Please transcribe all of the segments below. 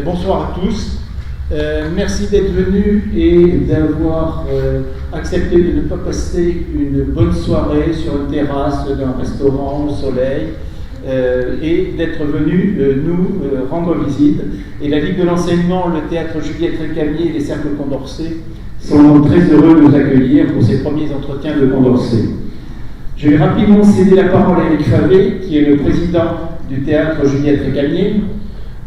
Bonsoir à tous. Merci d'être venus et d'avoir accepté de ne pas passer une bonne soirée sur une terrasse d'un restaurant au soleil et d'être venus nous rendre visite. Et la Ligue de l'enseignement, le théâtre Juliette Récamier et les cercles Condorcet sont très heureux de nous accueillir pour ces premiers entretiens de Condorcet. Je vais rapidement céder la parole à Eric Favé, qui est le président du théâtre Juliette Récamier.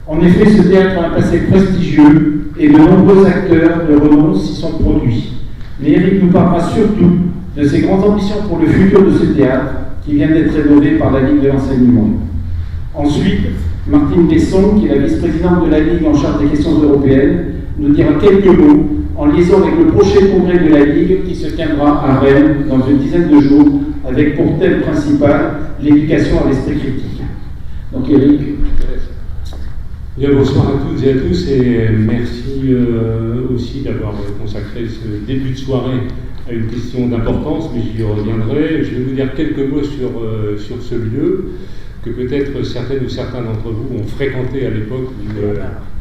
En effet, ce théâtre a un passé prestigieux et de nombreux acteurs de renom s'y sont produits. Mais Eric nous parlera surtout de ses grandes ambitions pour le futur de ce théâtre qui vient d'être rénové par la Ligue de l'enseignement. Ensuite, Martine Besson, qui est la vice-présidente de la Ligue en charge des questions européennes, nous dira quelques mots en liaison avec le prochain congrès de la Ligue qui se tiendra à Rennes dans une dizaine de jours, avec pour thème principal l'éducation à l'esprit critique. Donc Eric, bien, bonsoir à toutes et à tous et merci aussi d'avoir consacré ce début de soirée à une question d'importance, mais j'y reviendrai. Je vais vous dire quelques mots sur ce lieu que peut-être certaines ou certains d'entre vous ont fréquenté à l'époque où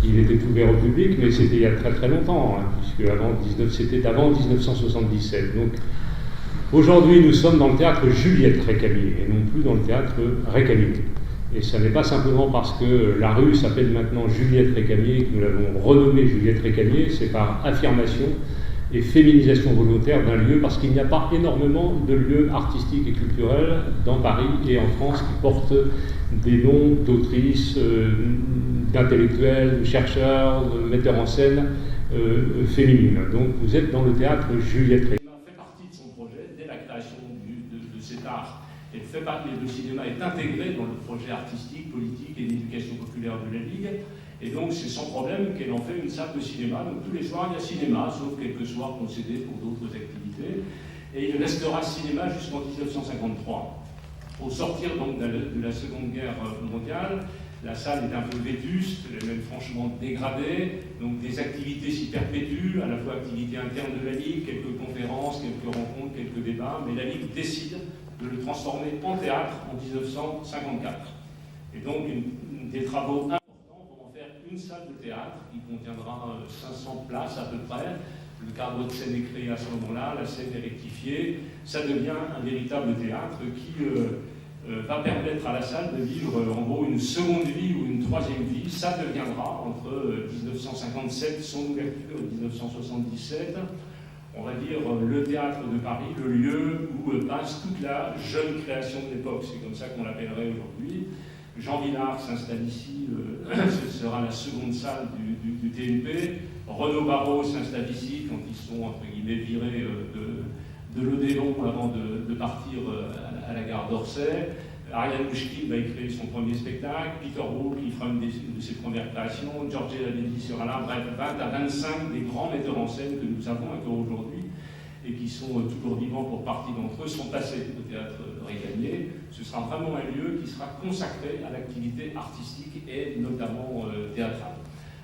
il était ouvert au public, mais c'était il y a très très longtemps, puisque c'était avant 1977. Donc aujourd'hui nous sommes dans le théâtre Juliette Récamier et non plus dans le théâtre Récamier. Et ce n'est pas simplement parce que la rue s'appelle maintenant Juliette Récamier que nous l'avons renommée Juliette Récamier, c'est par affirmation et féminisation volontaire d'un lieu, parce qu'il n'y a pas énormément de lieux artistiques et culturels dans Paris et en France qui portent des noms d'autrices, d'intellectuels, de chercheurs, de metteurs en scène féminines. Donc vous êtes dans le théâtre Juliette Récamier. Fait partie de son projet dès la création de cet art. Et le cinéma est intégré dans le projet artistique, politique et d'éducation populaire de la Ligue. Et donc c'est sans problème qu'elle en fait une salle de cinéma. Donc tous les soirs il y a cinéma, sauf quelques soirs concédés pour d'autres activités. Et il restera cinéma jusqu'en 1953. Au sortir donc de la Seconde Guerre mondiale, la salle est un peu vétuste, elle est même franchement dégradée. Donc des activités s'y perpétuent, à la fois activités internes de la Ligue, quelques conférences, quelques rencontres, quelques débats. Mais la Ligue décide de le transformer en théâtre en 1954. Et donc des travaux importants pour en faire une salle de théâtre qui contiendra 500 places à peu près. Le cadre de scène est créé à ce moment-là, la scène est rectifiée. Ça devient un véritable théâtre qui va permettre à la salle de vivre en gros une seconde vie ou une troisième vie. Ça deviendra entre 1957, son ouverture, et 1977, on va dire, le théâtre de Paris, le lieu où passe toute la jeune création de l'époque. C'est comme ça qu'on l'appellerait aujourd'hui. Jean Villard s'installe ici, ce sera la seconde salle du TNP. Renaud Barrault s'installe ici quand ils sont, entre guillemets, virés de l'Odéon avant de partir à la gare d'Orsay. Ariane Mouchkine va y créer son premier spectacle, Peter Brook y fera une de ses premières créations, Giorgio Lavelli sera là, bref, 20 à 25 des grands metteurs en scène que nous avons encore aujourd'hui et qui sont toujours vivants pour partie d'entre eux, sont passés au théâtre Récamier. Ce sera vraiment un lieu qui sera consacré à l'activité artistique et notamment théâtrale.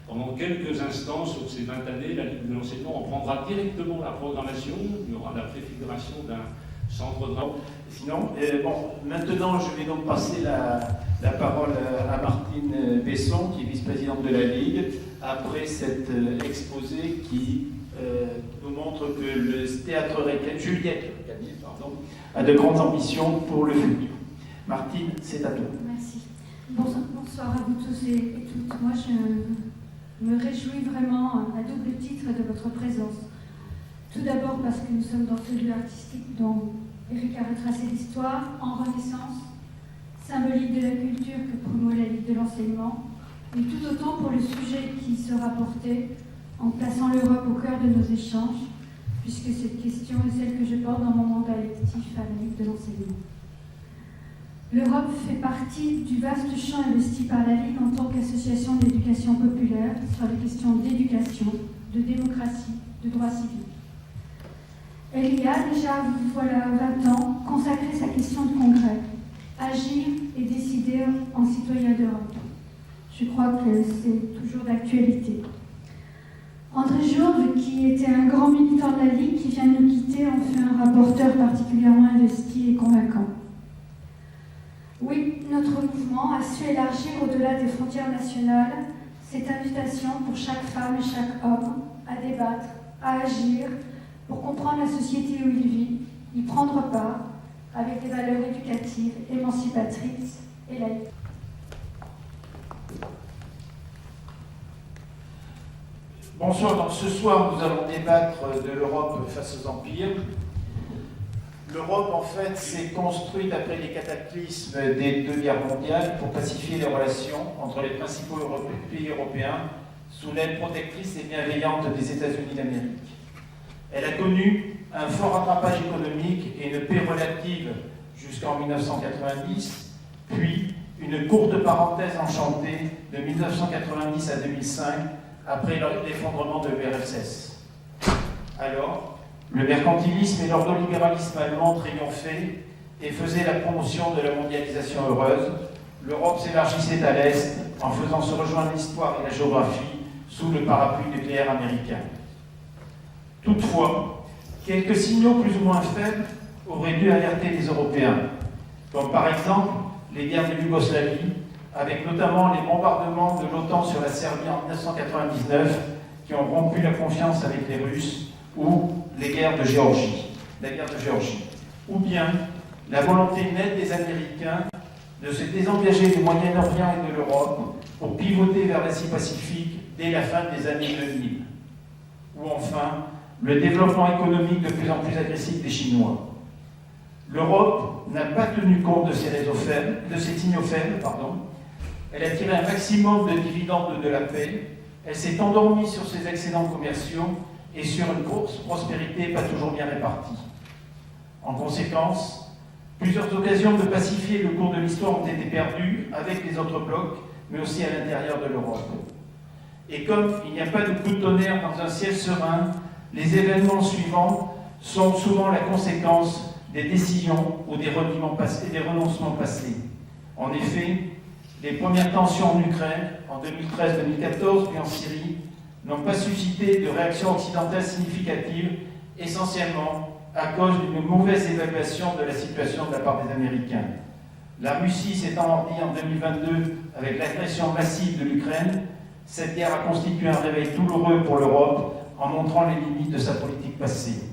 Pendant quelques instants, sur ces 20 années, la Ligue de l'enseignement en prendra directement la programmation. Il y aura la préfiguration d'un centre de... Sinon, maintenant, je vais donc passer la parole à Martine Besson, qui est vice-présidente de la Ligue, après cet exposé qui nous montre que le théâtre Juliette Récamier a de grandes ambitions pour le futur. Martine, c'est à toi. Merci. Bonsoir à vous tous et toutes. Moi, je me réjouis vraiment à double titre de votre présence. Tout d'abord parce que nous sommes dans ce lieu artistique dont Eric a retracé l'histoire en renaissance, symbolique de la culture que promeut la Ligue de l'enseignement, et tout autant pour le sujet qui sera porté en plaçant l'Europe au cœur de nos échanges, puisque cette question est celle que je porte dans mon mandat électif à la Ligue de l'enseignement. L'Europe fait partie du vaste champ investi par la Ligue en tant qu'association d'éducation populaire sur les questions d'éducation, de démocratie, de droits civiques. Elle y a déjà, voilà 20 ans, consacré sa question de congrès, agir et décider en citoyen d'Europe. Je crois que c'est toujours d'actualité. André Jourde, qui était un grand militant de la Ligue, qui vient de nous quitter, en fait un rapporteur particulièrement investi et convaincant. Oui, notre mouvement a su élargir au-delà des frontières nationales cette invitation pour chaque femme et chaque homme à débattre, à agir, pour comprendre la société où il vit, y prendre part, avec des valeurs éducatives, émancipatrices et laïques. Bonsoir, donc ce soir nous allons débattre de l'Europe face aux empires. L'Europe en fait s'est construite après les cataclysmes des deux guerres mondiales pour pacifier les relations entre les principaux pays européens sous l'aide protectrice et bienveillante des États-Unis d'Amérique. Elle a connu un fort rattrapage économique et une paix relative jusqu'en 1990, puis une courte parenthèse enchantée de 1990 à 2005 après l'effondrement de l'URSS. Alors, le mercantilisme et l'ordolibéralisme allemand triomphaient et faisaient la promotion de la mondialisation heureuse. L'Europe s'élargissait à l'Est en faisant se rejoindre l'histoire et la géographie sous le parapluie nucléaire américain. Toutefois, quelques signaux plus ou moins faibles auraient dû alerter les Européens, comme par exemple les guerres de Yougoslavie, avec notamment les bombardements de l'OTAN sur la Serbie en 1999, qui ont rompu la confiance avec les Russes, ou les guerres de Géorgie, la guerre de Géorgie, ou bien la volonté nette des Américains de se désengager du Moyen-Orient et de l'Europe pour pivoter vers l'Asie-Pacifique dès la fin des années 2000, ou enfin le développement économique de plus en plus agressif des Chinois. L'Europe n'a pas tenu compte de ces signaux faibles, Elle a tiré un maximum de dividendes de la paix, elle s'est endormie sur ses excédents commerciaux et sur une prospérité pas toujours bien répartie. En conséquence, plusieurs occasions de pacifier le cours de l'histoire ont été perdues avec les autres blocs, mais aussi à l'intérieur de l'Europe. Et comme il n'y a pas de coup de tonnerre dans un ciel serein, les événements suivants sont souvent la conséquence des décisions ou des renoncements passés. En effet, les premières tensions en Ukraine, en 2013-2014, puis en Syrie, n'ont pas suscité de réaction occidentale significative, essentiellement à cause d'une mauvaise évaluation de la situation de la part des Américains. La Russie s'est enhardie en 2022 avec l'agression massive de l'Ukraine. Cette guerre a constitué un réveil douloureux pour l'Europe en montrant les limites de sa politique passée.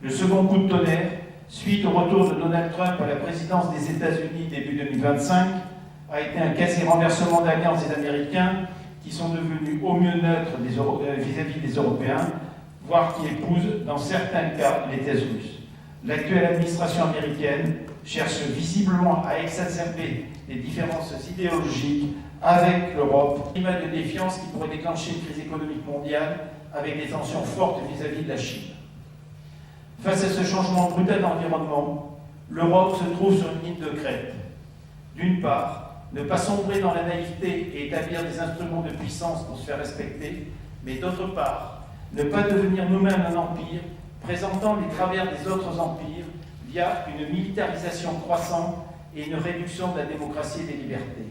Le second coup de tonnerre, suite au retour de Donald Trump à la présidence des États-Unis début 2025, a été un quasi-renversement d'alliance des Américains qui sont devenus au mieux neutres vis-à-vis des Européens, voire qui épousent, dans certains cas, les thèses russes. L'actuelle administration américaine cherche visiblement à exacerber les différences idéologiques avec l'Europe, un climat de défiance qui pourrait déclencher une crise économique mondiale avec des tensions fortes vis-à-vis de la Chine. Face à ce changement brutal d'environnement, l'Europe se trouve sur une ligne de crête. D'une part, ne pas sombrer dans la naïveté et établir des instruments de puissance pour se faire respecter, mais d'autre part, ne pas devenir nous-mêmes un empire, présentant les travers des autres empires via une militarisation croissante et une réduction de la démocratie et des libertés.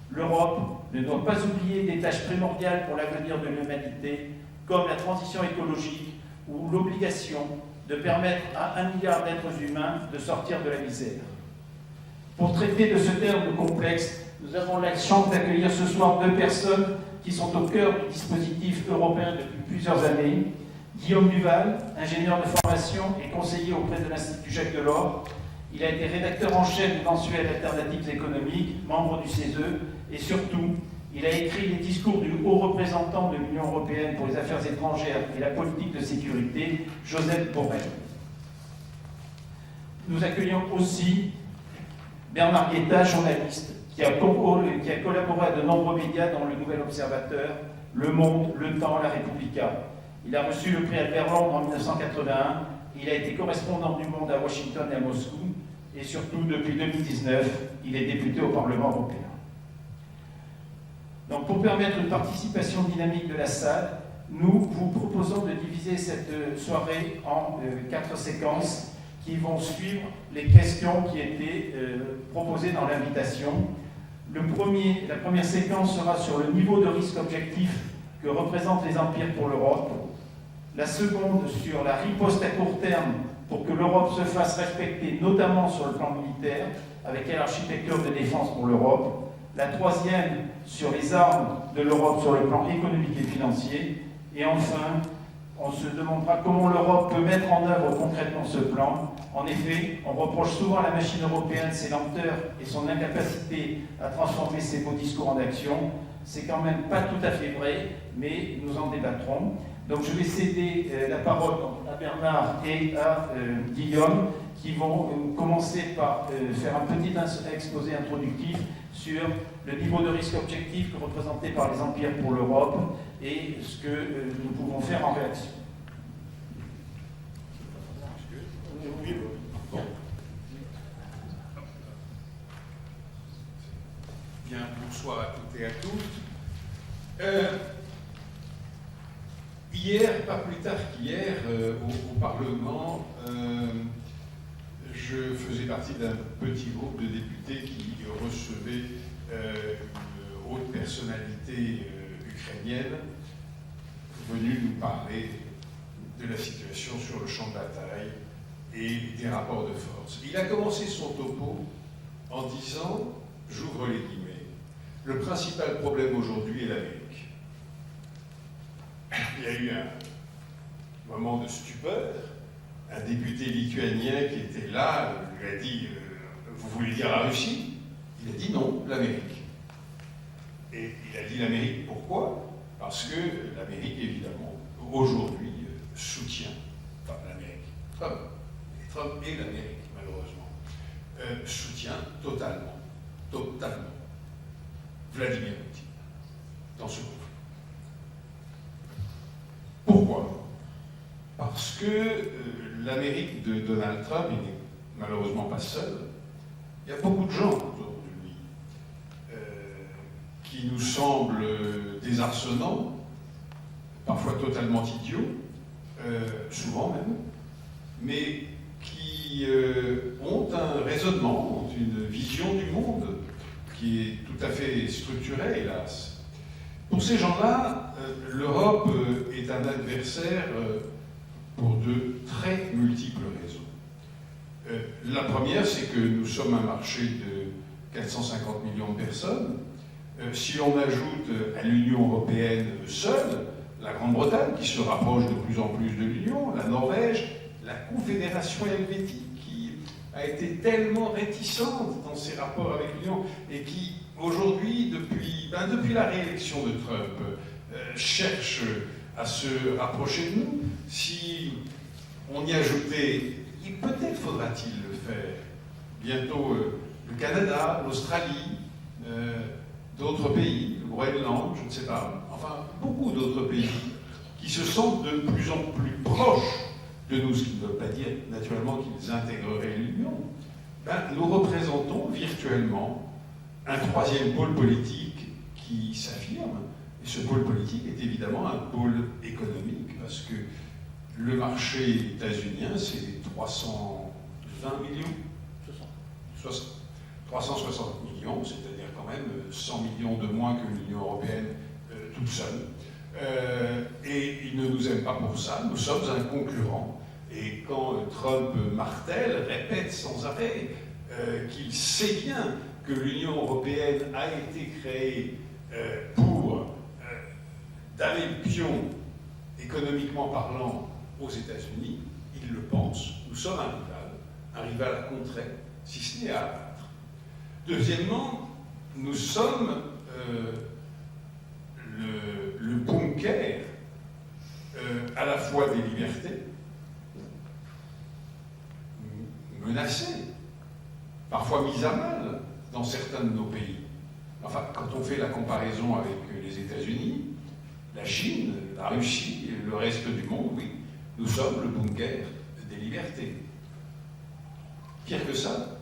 L'Europe ne doit pas oublier des tâches primordiales pour l'avenir de l'humanité, comme la transition écologique ou l'obligation de permettre à 1 milliard d'êtres humains de sortir de la misère. Pour traiter de ce terme complexe, nous avons la chance d'accueillir ce soir 2 personnes qui sont au cœur du dispositif européen depuis plusieurs années. Guillaume Duval, ingénieur de formation et conseiller auprès de l'Institut Jacques Delors. Il a été rédacteur en chef du mensuel Alternatives économiques, membre du CESE, et surtout, il a écrit les discours du haut représentant de l'Union européenne pour les affaires étrangères et la politique de sécurité, Joseph Borrell. Nous accueillons aussi Bernard Guetta, journaliste, qui a collaboré à de nombreux médias dont le Nouvel Observateur, Le Monde, Le Temps, La Repubblica. Il a reçu le prix Albert Londres en 1981. Il a été correspondant du Monde à Washington et à Moscou. Et surtout, depuis 2019, il est député au Parlement européen. Donc, pour permettre une participation dynamique de la salle, nous vous proposons de diviser cette soirée en 4 séquences qui vont suivre les questions qui étaient proposées dans l'invitation. La première séquence sera sur le niveau de risque objectif que représentent les empires pour l'Europe. La seconde sur la riposte à court terme pour que l'Europe se fasse respecter, notamment sur le plan militaire, avec quelle architecture de défense pour l'Europe. la troisième sur les armes de l'Europe sur le plan économique et financier, et enfin, on se demandera comment l'Europe peut mettre en œuvre concrètement ce plan. En effet, on reproche souvent à la machine européenne ses lenteurs et son incapacité à transformer ses beaux discours en action. C'est quand même pas tout à fait vrai, mais nous en débattrons. Donc je vais céder la parole à Bernard et à Guillaume, qui vont commencer par faire un petit exposé introductif sur le niveau de risque objectif que représenté par les empires pour l'Europe et ce que nous pouvons faire en réaction. Bien, bonsoir à toutes et à tous. Hier, pas plus tard qu'hier, au Parlement, je faisais partie d'un petit groupe de députés qui recevait une haute personnalité ukrainienne venue nous parler de la situation sur le champ de bataille et des rapports de force. Il a commencé son topo en disant, j'ouvre les guillemets, le principal problème aujourd'hui est l'Amérique. Il y a eu un moment de stupeur. Un député lituanien qui était là lui a dit vous voulez dire la Russie? Il a dit non, l'Amérique. Et il a dit l'Amérique pourquoi? Parce que l'Amérique, évidemment, aujourd'hui soutient, enfin l'Amérique, Trump et l'Amérique, malheureusement, soutient totalement Vladimir Poutine dans ce conflit. Pourquoi? Parce que l'Amérique de Donald Trump, il n'est malheureusement pas seul. Il y a beaucoup de gens autour de lui qui nous semblent désarçonnants, parfois totalement idiots, souvent même, mais qui ont un raisonnement, ont une vision du monde qui est tout à fait structurée, hélas. Pour ces gens-là, l'Europe est un adversaire pour de très multiples raisons. La première, c'est que nous sommes un marché de 450 millions de personnes. Si l'on ajoute à l'Union européenne seule, la Grande-Bretagne, qui se rapproche de plus en plus de l'Union, la Norvège, la Confédération helvétique, qui a été tellement réticente dans ses rapports avec l'Union, et qui, aujourd'hui, depuis la réélection de Trump, cherche à se rapprocher de nous. Si on y ajoutait, et peut-être faudra-t-il le faire, bientôt le Canada, l'Australie, d'autres pays, le Groenland, je ne sais pas, enfin beaucoup d'autres pays qui se sentent de plus en plus proches de nous, ce qui ne veut pas dire naturellement qu'ils intégreraient l'Union. Nous représentons virtuellement un troisième pôle politique qui s'affirme. Et ce pôle politique est évidemment un pôle économique, parce que le marché états-unien, c'est 320 millions, 360 millions, c'est-à-dire quand même 100 millions de moins que l'Union européenne toute seule. Et ils ne nous aiment pas pour ça, nous sommes un concurrent. Et quand Trump martèle, répète sans arrêt qu'il sait bien que l'Union européenne a été créée pour d'aller le pion, économiquement parlant, aux États-Unis, il le pense. Nous sommes un rival à contrer, si ce n'est à abattre. Deuxièmement, nous sommes le bunker à la fois des libertés, menacées, parfois mises à mal dans certains de nos pays. Enfin, quand on fait la comparaison avec les États-Unis, la Chine, la Russie, le reste du monde, oui, nous sommes le bunker des libertés. Pire que ça,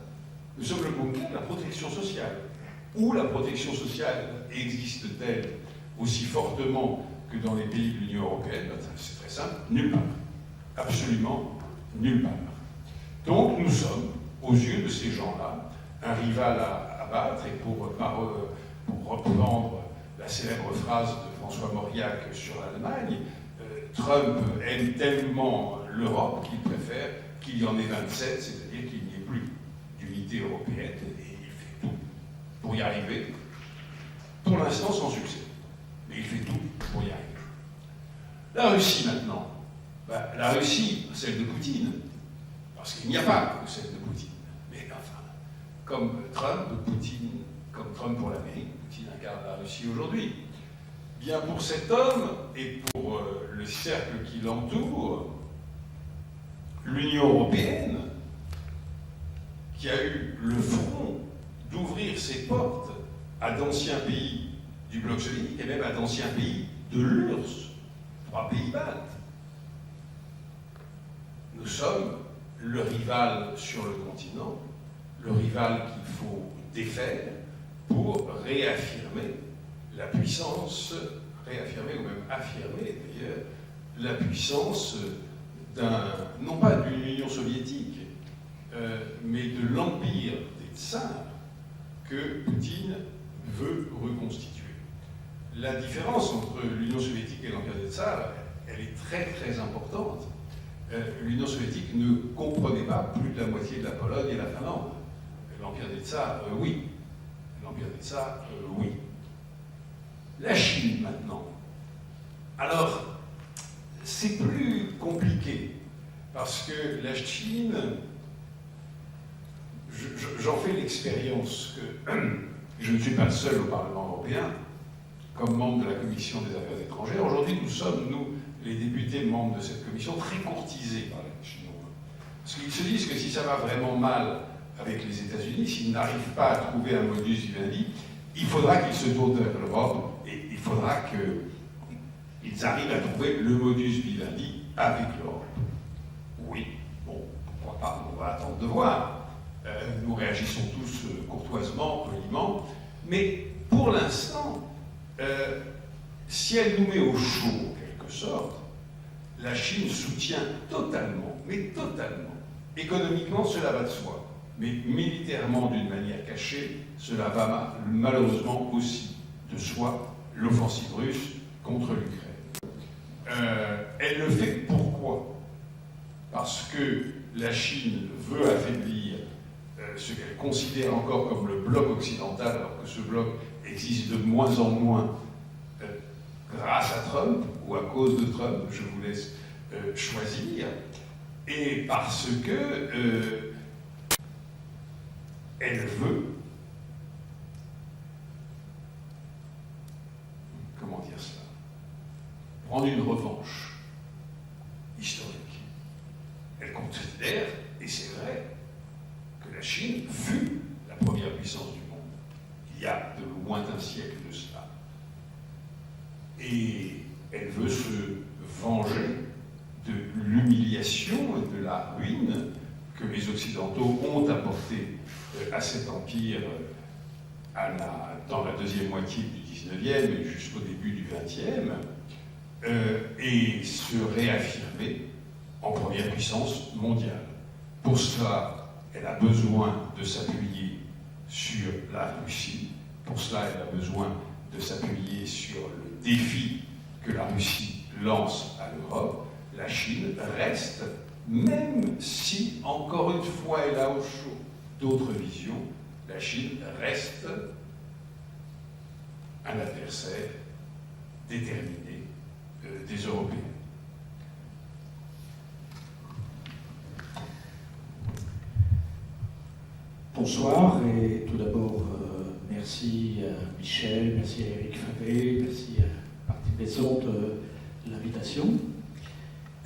nous sommes le bunker de la protection sociale. Où la protection sociale existe-t-elle aussi fortement que dans les pays de l'Union européenne? C'est très simple, nulle part. Absolument nulle part. Donc nous sommes, aux yeux de ces gens-là, un rival à battre, et pour reprendre la célèbre phrase de François Mauriac sur l'Allemagne, Trump aime tellement l'Europe qu'il préfère qu'il y en ait 27, c'est-à-dire qu'il n'y ait plus d'unité européenne, et il fait tout pour y arriver, pour l'instant sans succès. Mais il fait tout pour y arriver. La Russie maintenant. La Russie, celle de Poutine, parce qu'il n'y a pas que celle de Poutine. Mais enfin, comme Trump, Poutine, comme Trump pour l'Amérique, Poutine incarne la Russie aujourd'hui. Bien pour cet homme et pour le cercle qui l'entoure, l'Union européenne, qui a eu le front d'ouvrir ses portes à d'anciens pays du bloc soviétique et même à d'anciens pays de l'URSS, 3 pays baltes. Nous sommes le rival sur le continent, le rival qu'il faut défaire pour réaffirmer la puissance, réaffirmer ou même affirmer d'ailleurs, la puissance non pas d'une Union soviétique, mais de l'empire des tsars que Poutine veut reconstituer. La différence entre l'Union soviétique et l'empire des tsars, elle est très très importante. L'Union soviétique ne comprenait pas plus de la moitié de la Pologne et la Finlande. L'empire des tsars, oui. L'empire des tsars, oui. La Chine maintenant. Alors, c'est plus compliqué parce que la Chine, j'en fais l'expérience que je ne suis pas le seul au Parlement européen comme membre de la Commission des Affaires étrangères. Aujourd'hui, nous sommes, nous, les députés membres de cette commission, très courtisés par les Chinois. Parce qu'ils se disent que si ça va vraiment mal avec les États-Unis, s'ils n'arrivent pas à trouver un modus vivendi, il faudra qu'ils se tournent vers l'Europe et il faudra qu'ils arrivent à trouver le modus vivendi avec l'Europe. Oui, bon, pourquoi pas, on va attendre de voir. Nous réagissons tous courtoisement, poliment, mais pour l'instant, si elle nous met au chaud, en quelque sorte, la Chine soutient totalement, mais totalement. Économiquement, cela va de soi, mais militairement, d'une manière cachée, cela va malheureusement aussi de soi, l'offensive russe contre l'Ukraine. Elle le fait pourquoi? Parce que la Chine veut affaiblir ce qu'elle considère encore comme le bloc occidental, alors que ce bloc existe de moins en moins grâce à Trump ou à cause de Trump, je vous laisse choisir, et parce que elle veut, comment dire cela, prendre une revanche historique. Elle considère, et c'est vrai, que la Chine fut la première puissance du monde, il y a de lointains siècles de cela. Et elle veut se venger de l'humiliation et de la ruine que les Occidentaux ont apporté à cet empire dans la deuxième moitié du XIXe et jusqu'au début du XXe, et se réaffirmer en première puissance mondiale. Pour cela, elle a besoin de s'appuyer sur la Russie. Pour cela, elle a besoin de s'appuyer sur le défi que la Russie lance à l'Europe. La Chine reste, même si, encore une fois, elle a au chaud d'autres visions, la Chine reste un adversaire déterminé des Européens. Bonsoir, et tout d'abord, merci à Michel, merci à Eric Favé, merci à Martine Besson de l'invitation.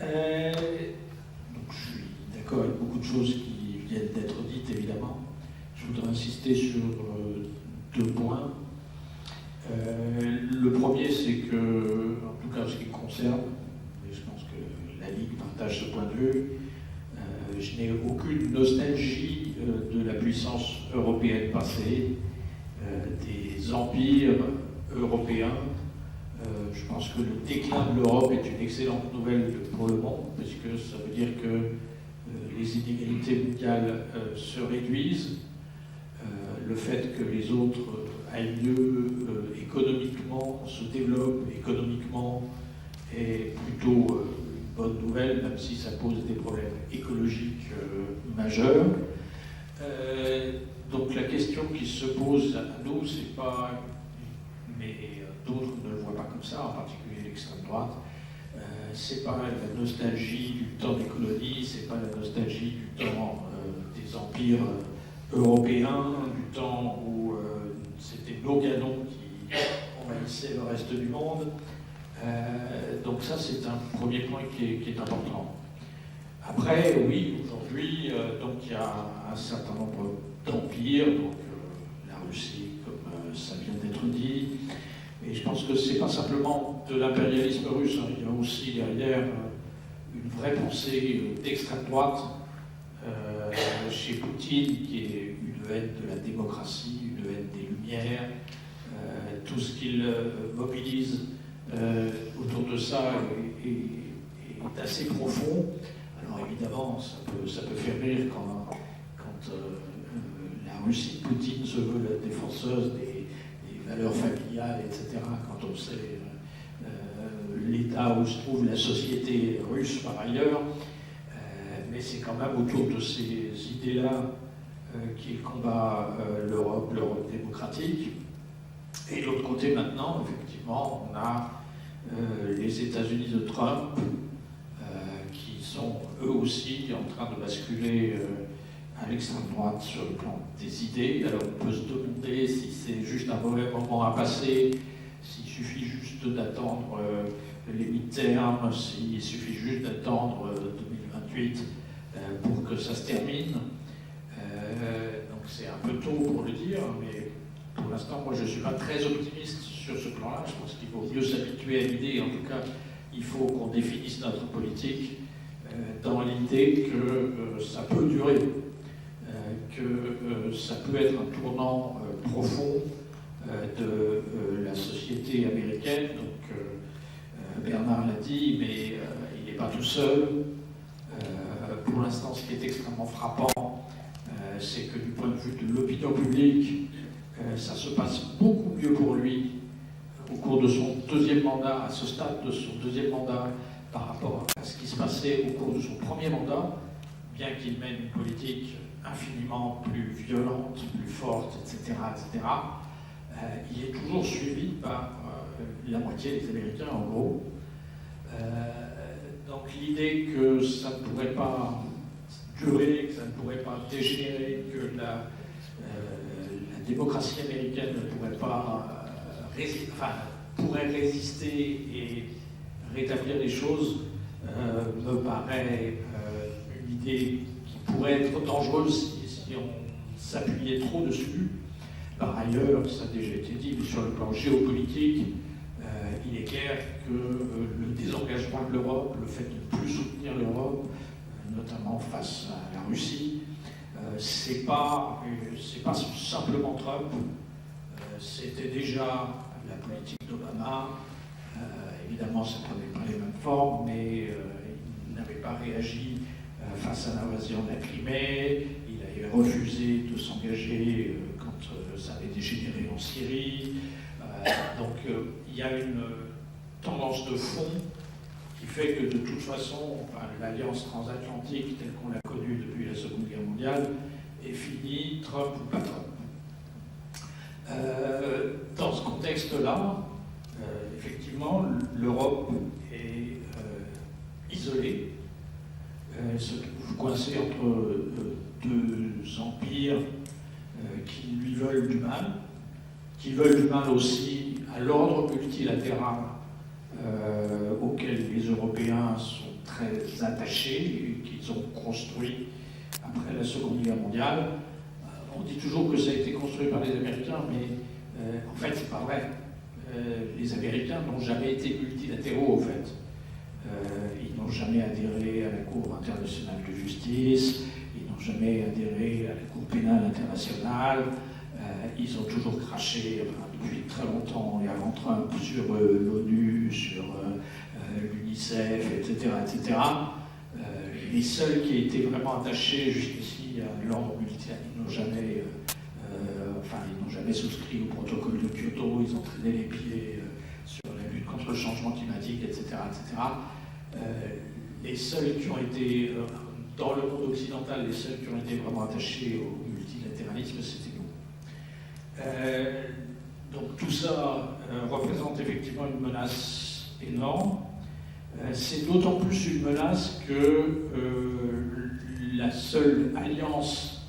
Donc, je suis d'accord avec beaucoup de choses qui viennent d'être dites, évidemment. Je voudrais insister sur 2 points. Le premier, c'est que, en tout cas, ce qui me concerne, et je pense que la Ligue partage ce point de vue, je n'ai aucune nostalgie de la puissance européenne passée, des empires européens. Je pense que le déclin de l'Europe est une excellente nouvelle pour le monde, parce que ça veut dire que les inégalités mondiales se réduisent. Le fait que les autres aillent mieux économiquement, se développent économiquement, est plutôt une bonne nouvelle, même si ça pose des problèmes écologiques majeurs. Donc la question qui se pose à nous, c'est pas une mais d'autres ne le voient pas comme ça, en particulier l'extrême droite. C'est pas la nostalgie du temps des colonies, c'est pas la nostalgie du temps des empires européens, du temps où c'était nos canons qui envahissaient le reste du monde. Donc ça, c'est un premier point qui est important. Après, oui, aujourd'hui, donc il y a un certain nombre d'empires, donc la Russie, comme ça vient d'être dit. Et je pense que c'est pas simplement de l'impérialisme russe, hein. Il y a aussi derrière une vraie pensée d'extrême droite chez Poutine, qui est une haine de la démocratie, une haine des Lumières. Tout ce qu'il mobilise autour de ça est assez profond. Alors évidemment, ça peut faire rire quand la Russie de Poutine se veut la défenseuse des valeurs familiales, etc., quand on sait l'état où se trouve la société russe par ailleurs, mais c'est quand même autour de ces idées-là qu'il combat l'Europe démocratique. Et de l'autre côté maintenant, effectivement, on a les États-Unis de Trump qui sont eux aussi en train de basculer à l'extrême droite sur le plan des idées. Alors on peut se demander si c'est juste un mauvais moment à passer, s'il suffit juste d'attendre les midterms, s'il suffit juste d'attendre 2028 pour que ça se termine. Donc c'est un peu tôt pour le dire, mais pour l'instant, moi je ne suis pas très optimiste sur ce plan-là. Je pense qu'il vaut mieux s'habituer à l'idée. En tout cas, il faut qu'on définisse notre politique dans l'idée que ça peut durer. Que ça peut être un tournant profond de la société américaine. Donc Bernard l'a dit, mais il n'est pas tout seul. Pour l'instant, ce qui est extrêmement frappant, c'est que du point de vue de l'opinion publique, ça se passe beaucoup mieux pour lui au cours de son deuxième mandat, à ce stade de son deuxième mandat, par rapport à ce qui se passait au cours de son premier mandat, bien qu'il mène une politique infiniment plus violente, plus forte, etc., etc., il est toujours suivi par la moitié des Américains, en gros. Donc l'idée que ça ne pourrait pas durer, que ça ne pourrait pas dégénérer, que la démocratie américaine ne pourrait pas pourrait résister et rétablir les choses, me paraît une idée pourrait être dangereuse si on s'appuyait trop dessus. Par ailleurs, ça a déjà été dit, sur le plan géopolitique, il est clair que le désengagement de l'Europe, le fait de ne plus soutenir l'Europe, notamment face à la Russie, c'est pas simplement Trump, c'était déjà la politique d'Obama. Évidemment, ça ne prenait pas les mêmes formes, mais il n'avait pas réagi face à l'invasion de la Crimée, il avait refusé de s'engager quand ça avait dégénéré en Syrie. Donc il y a une tendance de fond qui fait que de toute façon, l'alliance transatlantique telle qu'on l'a connue depuis la Seconde Guerre mondiale est finie, Trump ou pas Trump. Dans ce contexte-là, effectivement, l'Europe est isolée. Se trouve coincé entre deux empires qui lui veulent du mal aussi à l'ordre multilatéral auquel les Européens sont très attachés et qu'ils ont construit après la Seconde Guerre mondiale. On dit toujours que ça a été construit par les Américains, mais en fait, c'est pas vrai. Les Américains n'ont jamais été multilatéraux, en fait. Ils n'ont jamais adhéré à la Cour internationale de justice, ils n'ont jamais adhéré à la Cour pénale internationale, ils ont toujours craché, depuis très longtemps et avant Trump, sur l'ONU, sur l'UNICEF, etc., etc. Les seuls qui étaient vraiment attachés jusqu'ici à l'ordre multilatéral, ils n'ont jamais souscrit au protocole de Kyoto, ils ont traîné les pieds sur la lutte contre le changement climatique, etc., etc. Les seuls qui ont été, dans le monde occidental, les seuls qui ont été vraiment attachés au multilatéralisme, c'était nous. Donc tout ça représente effectivement une menace énorme. C'est d'autant plus une menace que la seule alliance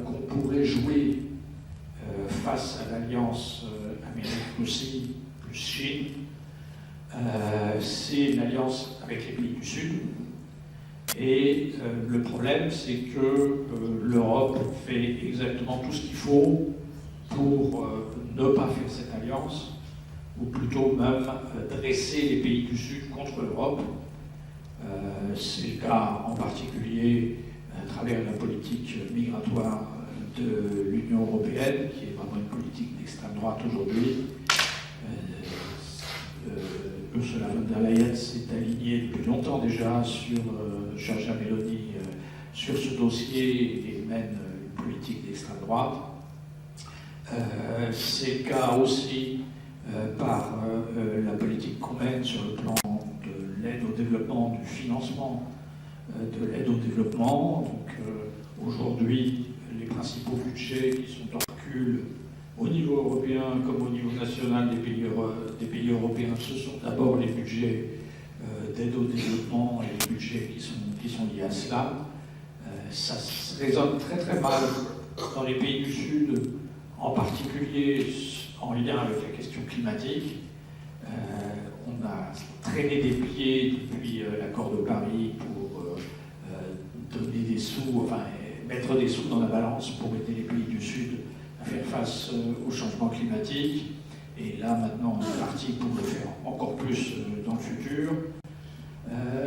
qu'on pourrait jouer face à l'alliance Amérique-Russie plus Chine, c'est une alliance avec les pays du Sud. Et le problème, c'est que l'Europe fait exactement tout ce qu'il faut pour ne pas faire cette alliance, ou plutôt même dresser les pays du Sud contre l'Europe. C'est le cas en particulier à travers la politique migratoire de l'Union européenne, qui est vraiment une politique d'extrême droite aujourd'hui. Ursula von der Leyen s'est alignée depuis longtemps déjà sur Giorgia Meloni sur ce dossier et mène une politique d'extrême droite. C'est le cas aussi par la politique qu'on mène sur le plan de l'aide au développement, du financement de l'aide au développement. Donc aujourd'hui, les principaux budgets qui sont en recul au niveau européen comme au niveau national des pays européens, ce sont d'abord les budgets d'aide au développement et les budgets qui sont liés à cela. Ça résonne très très mal dans les pays du Sud, en particulier en lien avec la question climatique. On a traîné des pieds depuis l'accord de Paris pour donner des sous, enfin mettre des sous dans la balance pour aider les pays du Sud à faire face au changement climatique. Et là, maintenant, on est parti pour le faire encore plus dans le futur.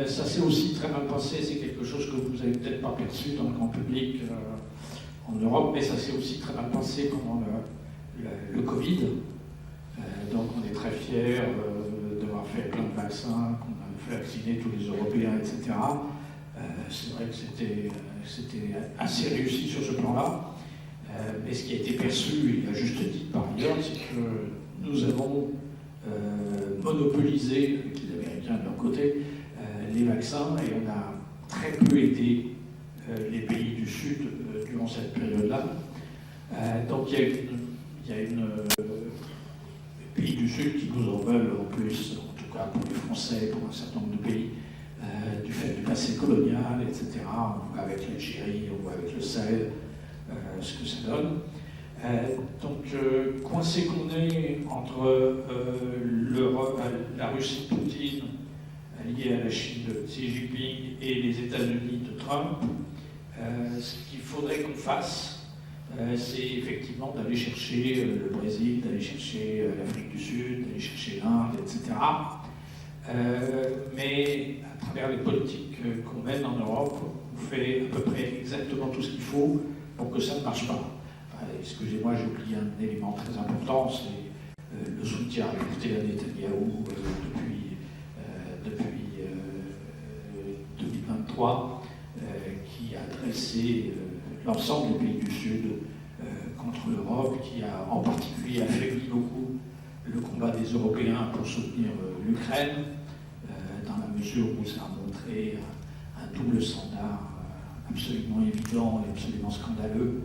Ça s'est aussi très mal passé, c'est quelque chose que vous n'avez peut-être pas perçu dans le grand public en Europe, mais ça s'est aussi très mal passé pendant le Covid. Donc on est très fiers d'avoir fait plein de vaccins, qu'on a fait vacciner tous les Européens, etc. C'est vrai que c'était assez réussi sur ce plan-là. Mais ce qui a été perçu, et à juste titre par ailleurs, c'est que nous avons monopolisé, avec les Américains de leur côté, les vaccins, et on a très peu aidé les pays du Sud durant cette période-là. Donc il y a les pays du Sud qui nous en veulent en plus, en tout cas pour les Français, pour un certain nombre de pays, du fait du passé colonial, etc. On voit avec l'Algérie, on voit avec le Sahel, ce que ça donne. Donc, coincé qu'on est entre la Russie de Poutine, liée à la Chine de Xi Jinping, et les États-Unis de Trump, ce qu'il faudrait qu'on fasse, c'est effectivement d'aller chercher le Brésil, d'aller chercher l'Afrique du Sud, d'aller chercher l'Inde, etc. Mais à travers les politiques qu'on mène en Europe, on fait à peu près exactement tout ce qu'il faut pour que ça ne marche pas. Excusez-moi, j'ai oublié un élément très important, c'est le soutien apporté à Netanyahou depuis 2023, qui a dressé l'ensemble des pays du Sud contre l'Europe, qui a en particulier affaibli beaucoup le combat des Européens pour soutenir l'Ukraine, dans la mesure où ça a montré un double standard absolument évident et absolument scandaleux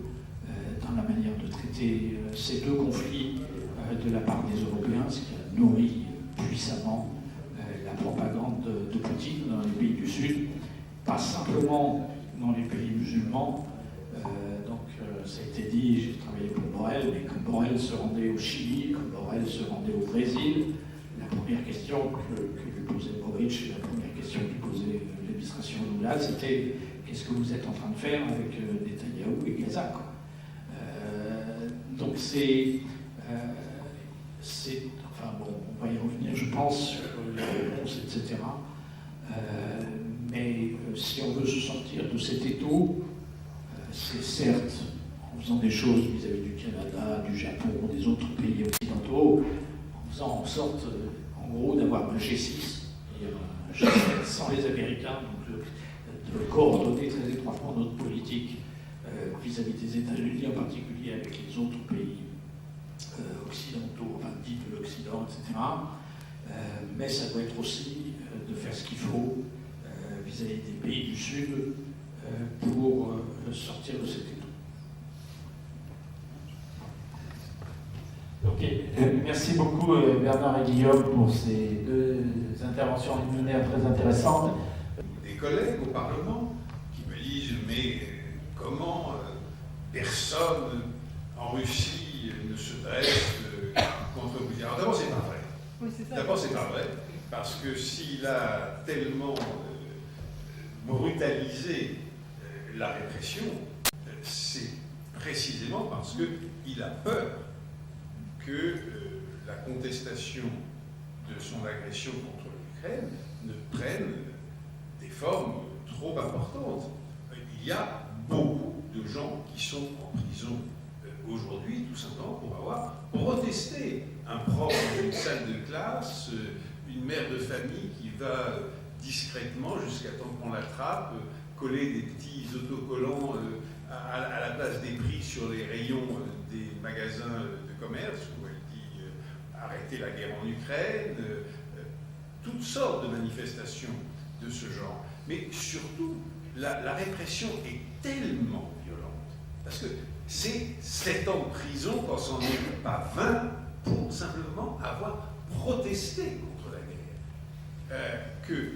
dans la manière de traiter ces deux conflits de la part des Européens, ce qui a nourri puissamment la propagande de Poutine dans les pays du Sud, pas simplement dans les pays musulmans. Donc ça a été dit, j'ai travaillé pour Borrell, mais quand Borrell se rendait au Chili, quand Borrell se rendait au Brésil, la première question que lui posait Boric et la première question que lui posait l'administration Lula, c'était qu'est-ce que vous êtes en train de faire avec Netanyahou et Gaza, quoi. Donc enfin bon, on va y revenir, je pense, sur les réponses, etc. Mais si on veut se sortir de cet étau, c'est certes en faisant des choses vis-à-vis du Canada, du Japon, des autres pays occidentaux, en faisant en sorte, en gros, d'avoir un G6, un G7 sans les Américains, donc de coordonner très étroitement notre politique vis-à-vis des États-Unis, en particulier avec les autres pays occidentaux, enfin dits de l'Occident, etc. Mais ça doit être aussi de faire ce qu'il faut vis-à-vis des pays du Sud pour sortir de cet étau. Ok. Merci beaucoup Bernard et Guillaume pour ces deux interventions liminaires très intéressantes. Des collègues au Parlement qui me disent mais comment personne en Russie ne se dresse contre Poutine. Alors d'abord c'est pas vrai. Oui, c'est ça. D'abord c'est pas vrai parce que s'il a tellement brutalisé la répression, c'est précisément parce qu'il a peur que la contestation de son agression contre l'Ukraine ne prenne des formes trop importantes. Il y a beaucoup de gens qui sont en prison aujourd'hui, tout simplement pour avoir protesté. Un prof dans une salle de classe, une mère de famille qui va discrètement, jusqu'à temps qu'on l'attrape, coller des petits autocollants à la place des prix sur les rayons des magasins de commerce, où elle dit arrêtez la guerre en Ukraine, toutes sortes de manifestations de ce genre. Mais surtout, la répression est tellement violente, parce que c'est 7 ans de prison, quand c'en est pas 20, pour simplement avoir protesté contre la guerre. Que,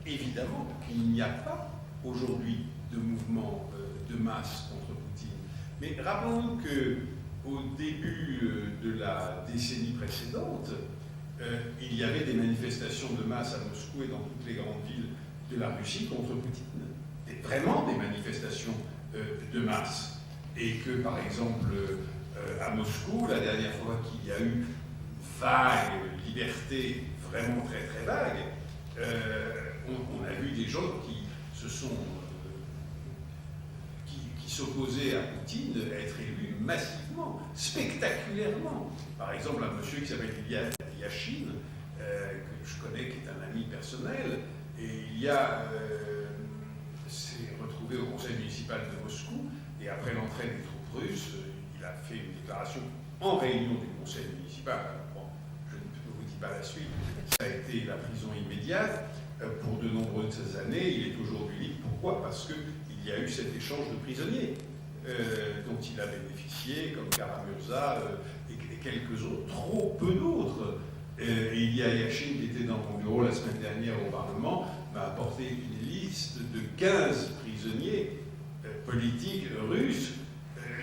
évidemment, il n'y a pas aujourd'hui de mouvement de masse contre Poutine. Mais rappelons qu'au début de la décennie précédente, il y avait des manifestations de masse à Moscou et dans toutes les grandes villes de la Russie contre Poutine. Vraiment des manifestations de masse. Et que, par exemple, à Moscou, la dernière fois qu'il y a eu vague liberté, vraiment très très vague, on a vu des gens qui se sont qui s'opposaient à Poutine être élus massivement, spectaculairement. Par exemple, un monsieur qui s'appelle Yashin, que je connais, qui est un ami personnel, et il s'est retrouvé au conseil municipal de Moscou, et après l'entrée des troupes russes, il a fait une déclaration en réunion du conseil municipal. Bon, je ne vous dis pas la suite, ça a été la prison immédiate. Pour de nombreuses années, il est aujourd'hui libre. Pourquoi? Parce qu'il y a eu cet échange de prisonniers dont il a bénéficié, comme Karamurza et quelques autres, trop peu d'autres. Et il y a Yashin qui était dans mon bureau la semaine dernière au Parlement, m'a apporté une liste de 15 prisonniers politiques russes.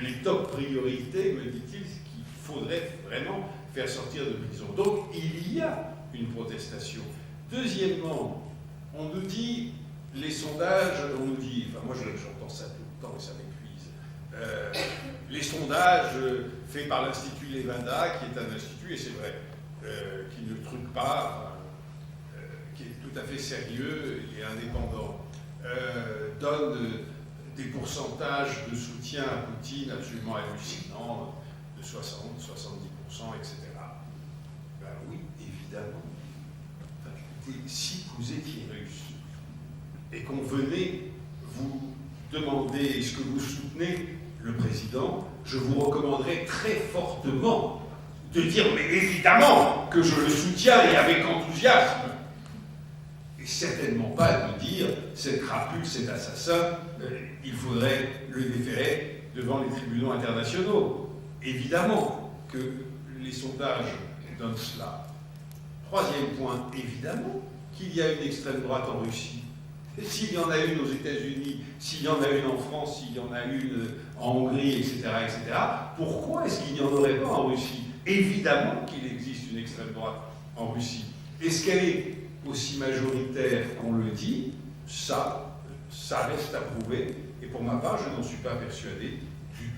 Les top priorités, me dit-il, qu'il faudrait vraiment faire sortir de prison. Donc il y a une protestation. Deuxièmement, on nous dit, les sondages, on nous dit, enfin moi j'entends ça tout le temps et ça m'épuise, les sondages faits par l'Institut Levada, qui est un institut, et c'est vrai, qui ne truque pas, qui est tout à fait sérieux et indépendant, donnent des pourcentages de soutien à Poutine absolument hallucinants, de 60, 70%, etc. Ben oui, évidemment. Si vous étiez russe et qu'on venait vous demander est-ce que vous soutenez le président, je vous recommanderais très fortement de dire mais évidemment que je le soutiens et avec enthousiasme. Et certainement pas de dire cet crapule, cet assassin, il faudrait le déférer devant les tribunaux internationaux. Évidemment que les sondages donnent cela. Troisième point, évidemment qu'il y a une extrême droite en Russie. Et s'il y en a une aux États-Unis, s'il y en a une en France, s'il y en a une en Hongrie, etc., pourquoi est-ce qu'il n'y en aurait pas en Russie? Évidemment qu'il existe une extrême droite en Russie. Est-ce qu'elle est aussi majoritaire qu'on le dit? Ça reste à prouver. Et pour ma part, je n'en suis pas persuadé du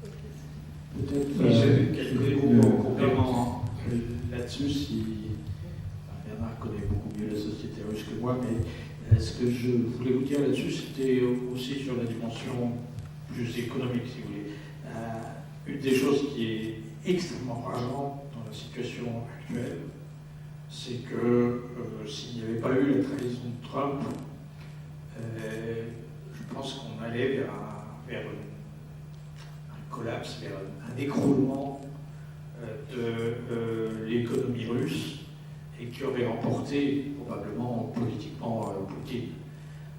tout. Peut-être quelques mots en complément là-dessus, si Bernard connaît beaucoup mieux la société russe que moi, mais ce que je voulais vous dire là-dessus, c'était aussi sur la dimension plus économique, si vous voulez. Une des choses qui est extrêmement rageante dans la situation actuelle, c'est que s'il n'y avait pas eu la trahison de Trump, je pense qu'on allait vers un collapse, vers un écroulement de l'économie russe et qui aurait emporté probablement politiquement Poutine.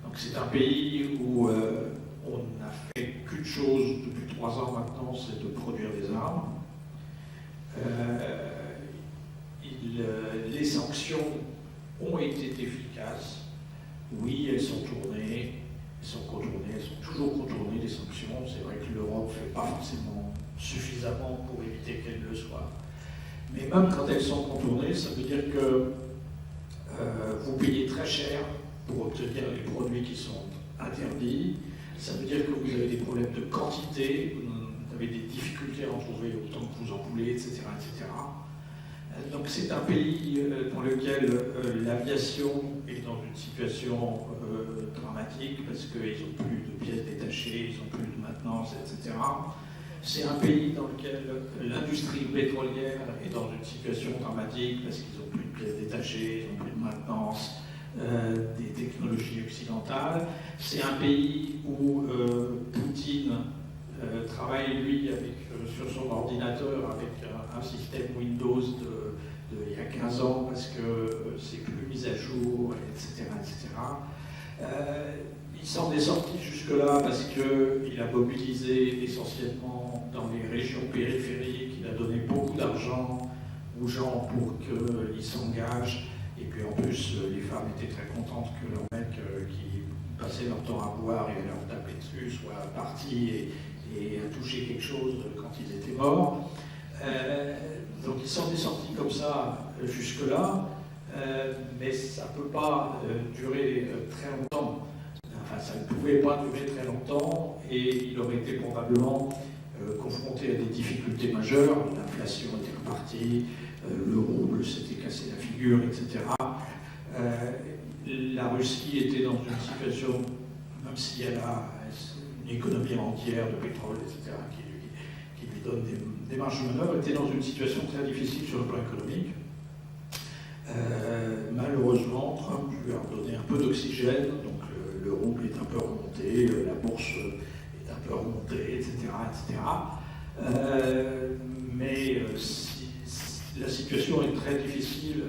Donc c'est un pays où on n'a fait qu'une chose depuis 3 ans maintenant, c'est de produire des armes. Les sanctions ont été efficaces. Oui, elles sont tournées, elles sont contournées, elles sont toujours contournées, les sanctions. C'est vrai que l'Europe ne fait pas forcément suffisamment pour éviter qu'elles le soient. Mais même quand elles sont contournées, ça veut dire que vous payez très cher pour obtenir les produits qui sont interdits. Ça veut dire que vous avez des problèmes de quantité, vous avez des difficultés à en trouver autant que vous en voulez, etc. etc. Donc c'est un pays dans lequel l'aviation est dans une situation dramatique parce qu'ils n'ont plus de pièces détachées, ils n'ont plus de maintenance, etc. C'est un pays dans lequel l'industrie pétrolière est dans une situation dramatique parce qu'ils n'ont plus de pièces détachées, ils n'ont plus de maintenance, des technologies occidentales. C'est un pays où Poutine travaille, lui, sur son ordinateur avec un système Windows il y a 15 ans parce que c'est plus mis à jour, etc. etc. Il s'en est sorti jusque-là parce qu'il a mobilisé essentiellement dans les régions périphériques, il a donné beaucoup d'argent aux gens pour qu'ils s'engagent. Et puis en plus, les femmes étaient très contentes que leurs mecs qui passaient leur temps à boire et leur taper dessus soient partis et à toucher quelque chose quand ils étaient morts. Donc il s'en est sorti comme ça jusque-là, mais ça ne peut pas durer très longtemps. Enfin, ça ne pouvait pas durer très longtemps et il aurait été probablement confronté à des difficultés majeures. L'inflation était repartie, le rouble s'était cassé la figure, etc. La Russie était dans une situation, même si elle a une économie entière de pétrole, etc., qui lui donne des marges de manœuvre, était dans une situation très difficile sur le plan économique. Malheureusement, Trump lui a redonné un peu d'oxygène, donc le rouble est un peu remonté, la bourse est un peu remontée, etc. etc. Mais la situation est très difficile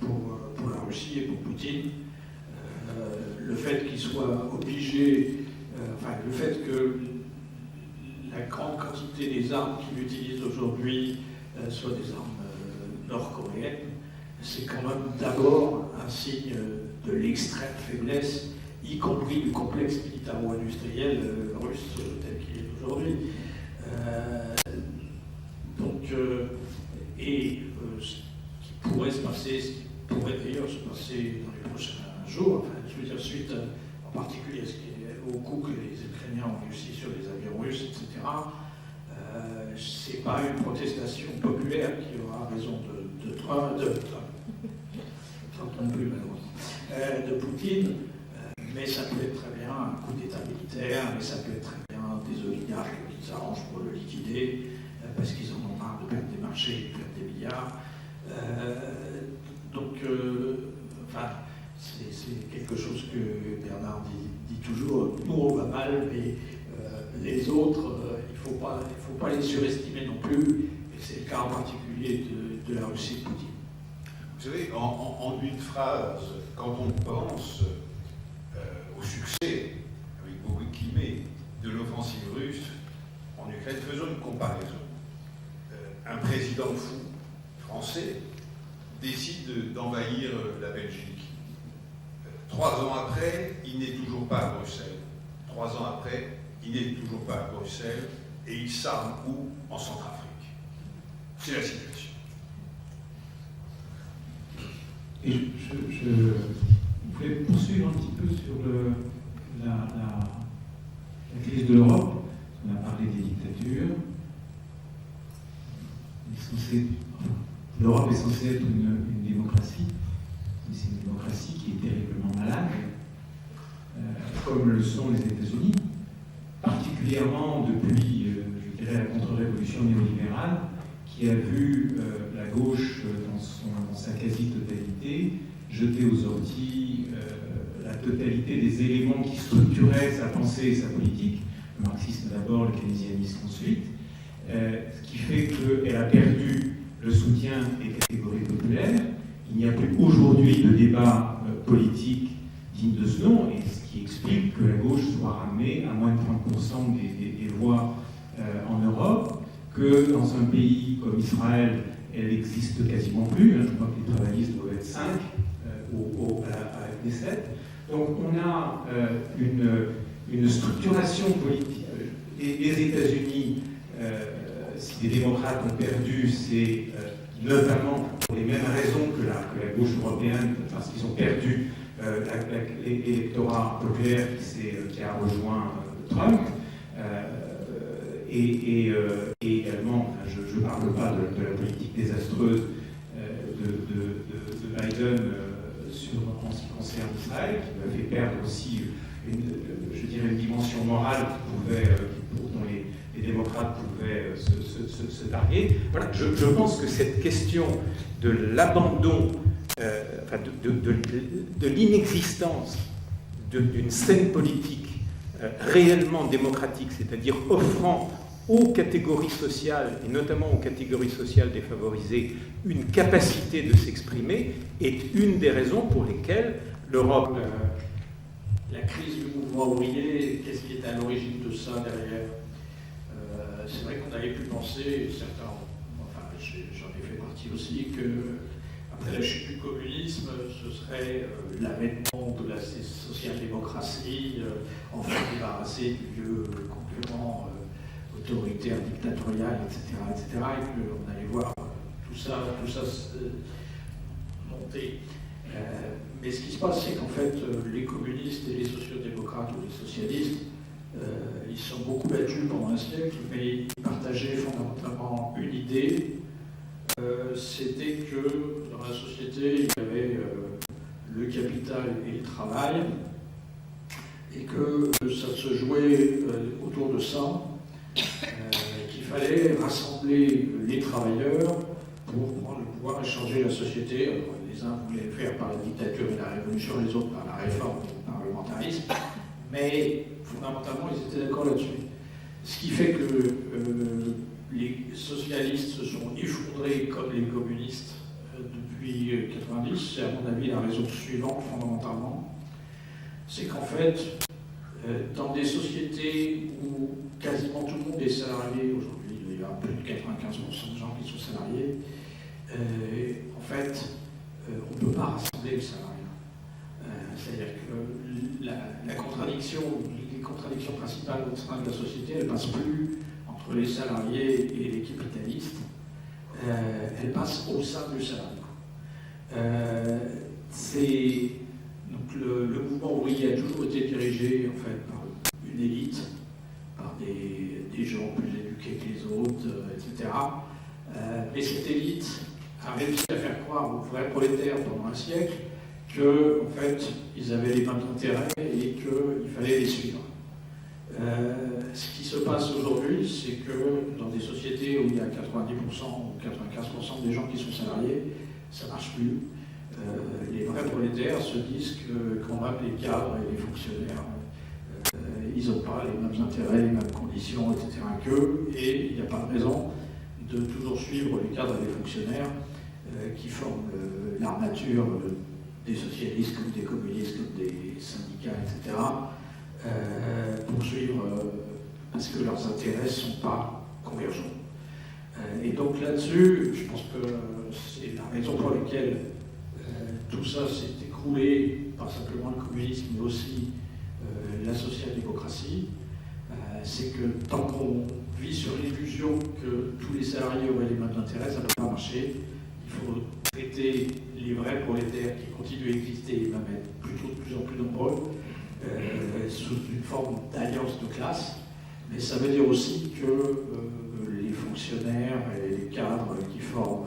pour la Russie et pour Poutine. Le fait qu'il soit obligé, le fait que la grande quantité des armes qu'il utilise aujourd'hui soient des armes nord-coréennes, c'est quand même d'abord un signe de l'extrême faiblesse, y compris du complexe militaro-industriel russe tel qu'il est aujourd'hui. Ce qui pourrait se passer, ce qui pourrait d'ailleurs se passer dans les prochains jours, je veux dire suite en particulier au coup que les Ukrainiens ont réussi sur les avions russes, etc., c'est pas une protestation populaire qui aura raison de Poutine, mais ça peut être très bien un coup d'État militaire, mais ça peut être très bien des oligarques qui s'arrangent pour le liquider, parce qu'ils en ont marre de perdre des marchés et de perdre des milliards. C'est quelque chose que Bernard dit toujours, nous on va mal, mais les autres, il ne faut pas les surestimer non plus, et c'est le cas en particulier de la Russie de Poutine. Vous savez, en une phrase, quand on pense au succès, avec beaucoup de guillemets, de l'offensive russe en Ukraine, faisons une comparaison. Un président fou français décide d'envahir la Belgique. 3 ans après, il n'est toujours pas à Bruxelles. 3 ans après, il n'est toujours pas à Bruxelles et il s'arme où? En Centrafrique. C'est la situation. Et je voulais poursuivre un petit peu sur la crise de l'Europe. On a parlé des dictatures. L'Europe est censée être une démocratie, mais c'est une démocratie qui est terriblement malade, comme le sont les États-Unis, particulièrement depuis, je dirais, la contre-révolution néolibérale, qui a vu la gauche, dans sa quasi-totalité, jeter aux orties la totalité des éléments qui structuraient sa pensée et sa politique, le marxisme d'abord, le keynésianisme ensuite, ce qui fait qu'elle a perdu le soutien des catégories populaires. Il n'y a plus aujourd'hui de débat politique digne de ce nom, et ce qui explique que la gauche soit ramenée à moins de 30% des voix en Europe. que dans un pays comme Israël, elle n'existe quasiment plus. Je crois que les travaillistes doivent être 5 à la Knesset. Donc on a une structuration politique. Les États-Unis, si les démocrates ont perdu, c'est notamment pour les mêmes raisons que la gauche européenne, parce qu'ils ont perdu l'électorat populaire qui a rejoint Trump. Et également, je ne parle pas de la politique désastreuse de Biden en ce qui concerne Israël, qui m'a fait perdre aussi une dimension morale dont les démocrates pouvaient se targuer. Voilà, je pense que cette question de l'abandon, de l'inexistence d'une scène politique réellement démocratique, c'est-à-dire offrant aux catégories sociales, et notamment aux catégories sociales défavorisées, une capacité de s'exprimer, est une des raisons pour lesquelles l'Europe... La crise du mouvement ouvrier, qu'est-ce qui est à l'origine de ça derrière? C'est vrai qu'on avait pu penser, certains, enfin j'en ai fait partie aussi, que après la chute du communisme, ce serait l'avènement de la social-démocratie, enfin débarrassée du vieux concurrent autoritaire, dictatorial, etc., et qu'on allait voir tout ça monter. Mais ce qui se passe, c'est qu'en fait, les communistes et les sociodémocrates ou les socialistes, ils se sont beaucoup battus pendant un siècle, mais ils partageaient fondamentalement une idée, c'était que dans la société, il y avait le capital et le travail, et que ça se jouait autour de ça, qu'il fallait rassembler les travailleurs pour prendre le pouvoir et changer la société. Alors, les uns voulaient le faire par la dictature et la révolution, les autres par la réforme et le parlementarisme, mais fondamentalement, ils étaient d'accord là-dessus. Ce qui fait que les socialistes se sont effondrés comme les communistes depuis 1990. C'est à mon avis la raison suivante, fondamentalement. C'est qu'en fait, dans des sociétés où quasiment tout le monde est salarié, aujourd'hui il y a plus de 95% de gens qui sont salariés, en fait, on ne peut pas rassembler le salariat. C'est-à-dire que les contradictions principales au sein de la société, elles ne passent plus entre les salariés et les capitalistes, elles passent au sein du salariat. Donc le mouvement ouvrier a toujours été dirigé en fait, par une élite, par des gens plus éduqués que les autres, etc. Mais cette élite a réussi à faire croire aux vrais prolétaires pendant un siècle qu'en fait, ils avaient les mêmes intérêts et qu'il fallait les suivre. Ce qui se passe aujourd'hui, c'est que dans des sociétés où il y a 90% ou 95% des gens qui sont salariés, ça ne marche plus. Les vrais prolétaires se disent que quand même les cadres et les fonctionnaires, ils n'ont pas les mêmes intérêts, les mêmes conditions, etc. qu'eux, et il n'y a pas de raison de toujours suivre les cadres et les fonctionnaires qui forment l'armature des socialistes comme des communistes, comme des syndicats, etc. Pour suivre, parce que leurs intérêts ne sont pas convergents. Et donc là-dessus, je pense que c'est la raison pour laquelle tout ça s'est écroulé, pas simplement le communisme, mais aussi la social-démocratie. C'est que tant qu'on vit sur l'illusion que tous les salariés auraient les mêmes intérêts, ça ne peut pas marcher. Il faut traiter les vrais prolétaires qui continuent à exister et même être plutôt de plus en plus nombreux sous une forme d'alliance de classe. Mais ça veut dire aussi que les fonctionnaires et les cadres qui forment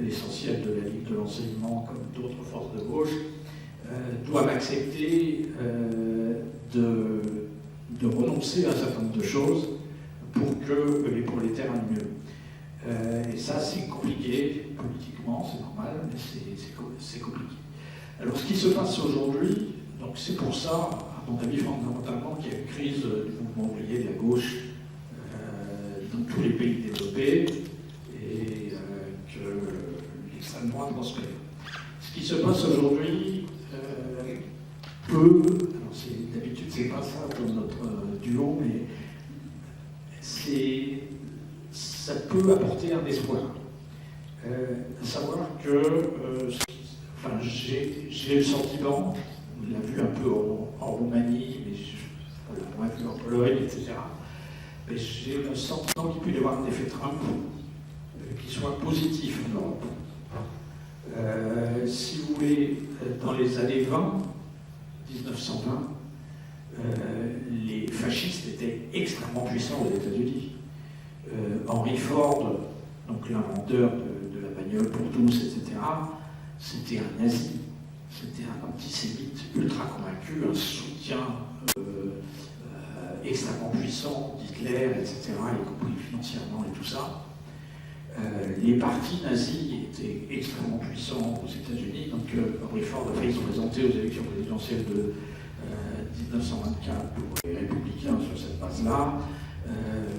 l'essentiel de la Ligue de l'enseignement, comme d'autres forces de gauche, doivent accepter de renoncer à un certain nombre de choses pour que les prolétaires aillent mieux. Et ça, c'est compliqué politiquement, c'est normal, mais c'est compliqué. Alors, ce qui se passe aujourd'hui, donc c'est pour ça, à mon avis, fondamentalement, qu'il y a une crise du mouvement ouvrier de la gauche dans tous les pays développés et que l'extrême droite prospère. Ce qui se passe aujourd'hui peut, alors d'habitude c'est pas ça pour notre duo, mais ça ça peut apporter un espoir. À savoir que enfin, j'ai le sentiment, on l'a vu un peu en Roumanie, mais on l'a moins vu en Pologne, etc. Mais j'ai le sentiment qu'il peut y avoir un effet Trump qui soit positif en Europe. Si vous voulez, dans les années 1920, les fascistes étaient extrêmement puissants aux États-Unis. Henry Ford, donc l'inventeur de la bagnole pour tous, etc., c'était un nazi, c'était un antisémite ultra convaincu, un soutien extrêmement puissant d'Hitler, etc., y compris financièrement et tout ça. Les partis nazis étaient extrêmement puissants aux États-Unis, donc Henry Ford a failli se présenter aux élections présidentielles de 1924 pour les républicains sur cette base-là.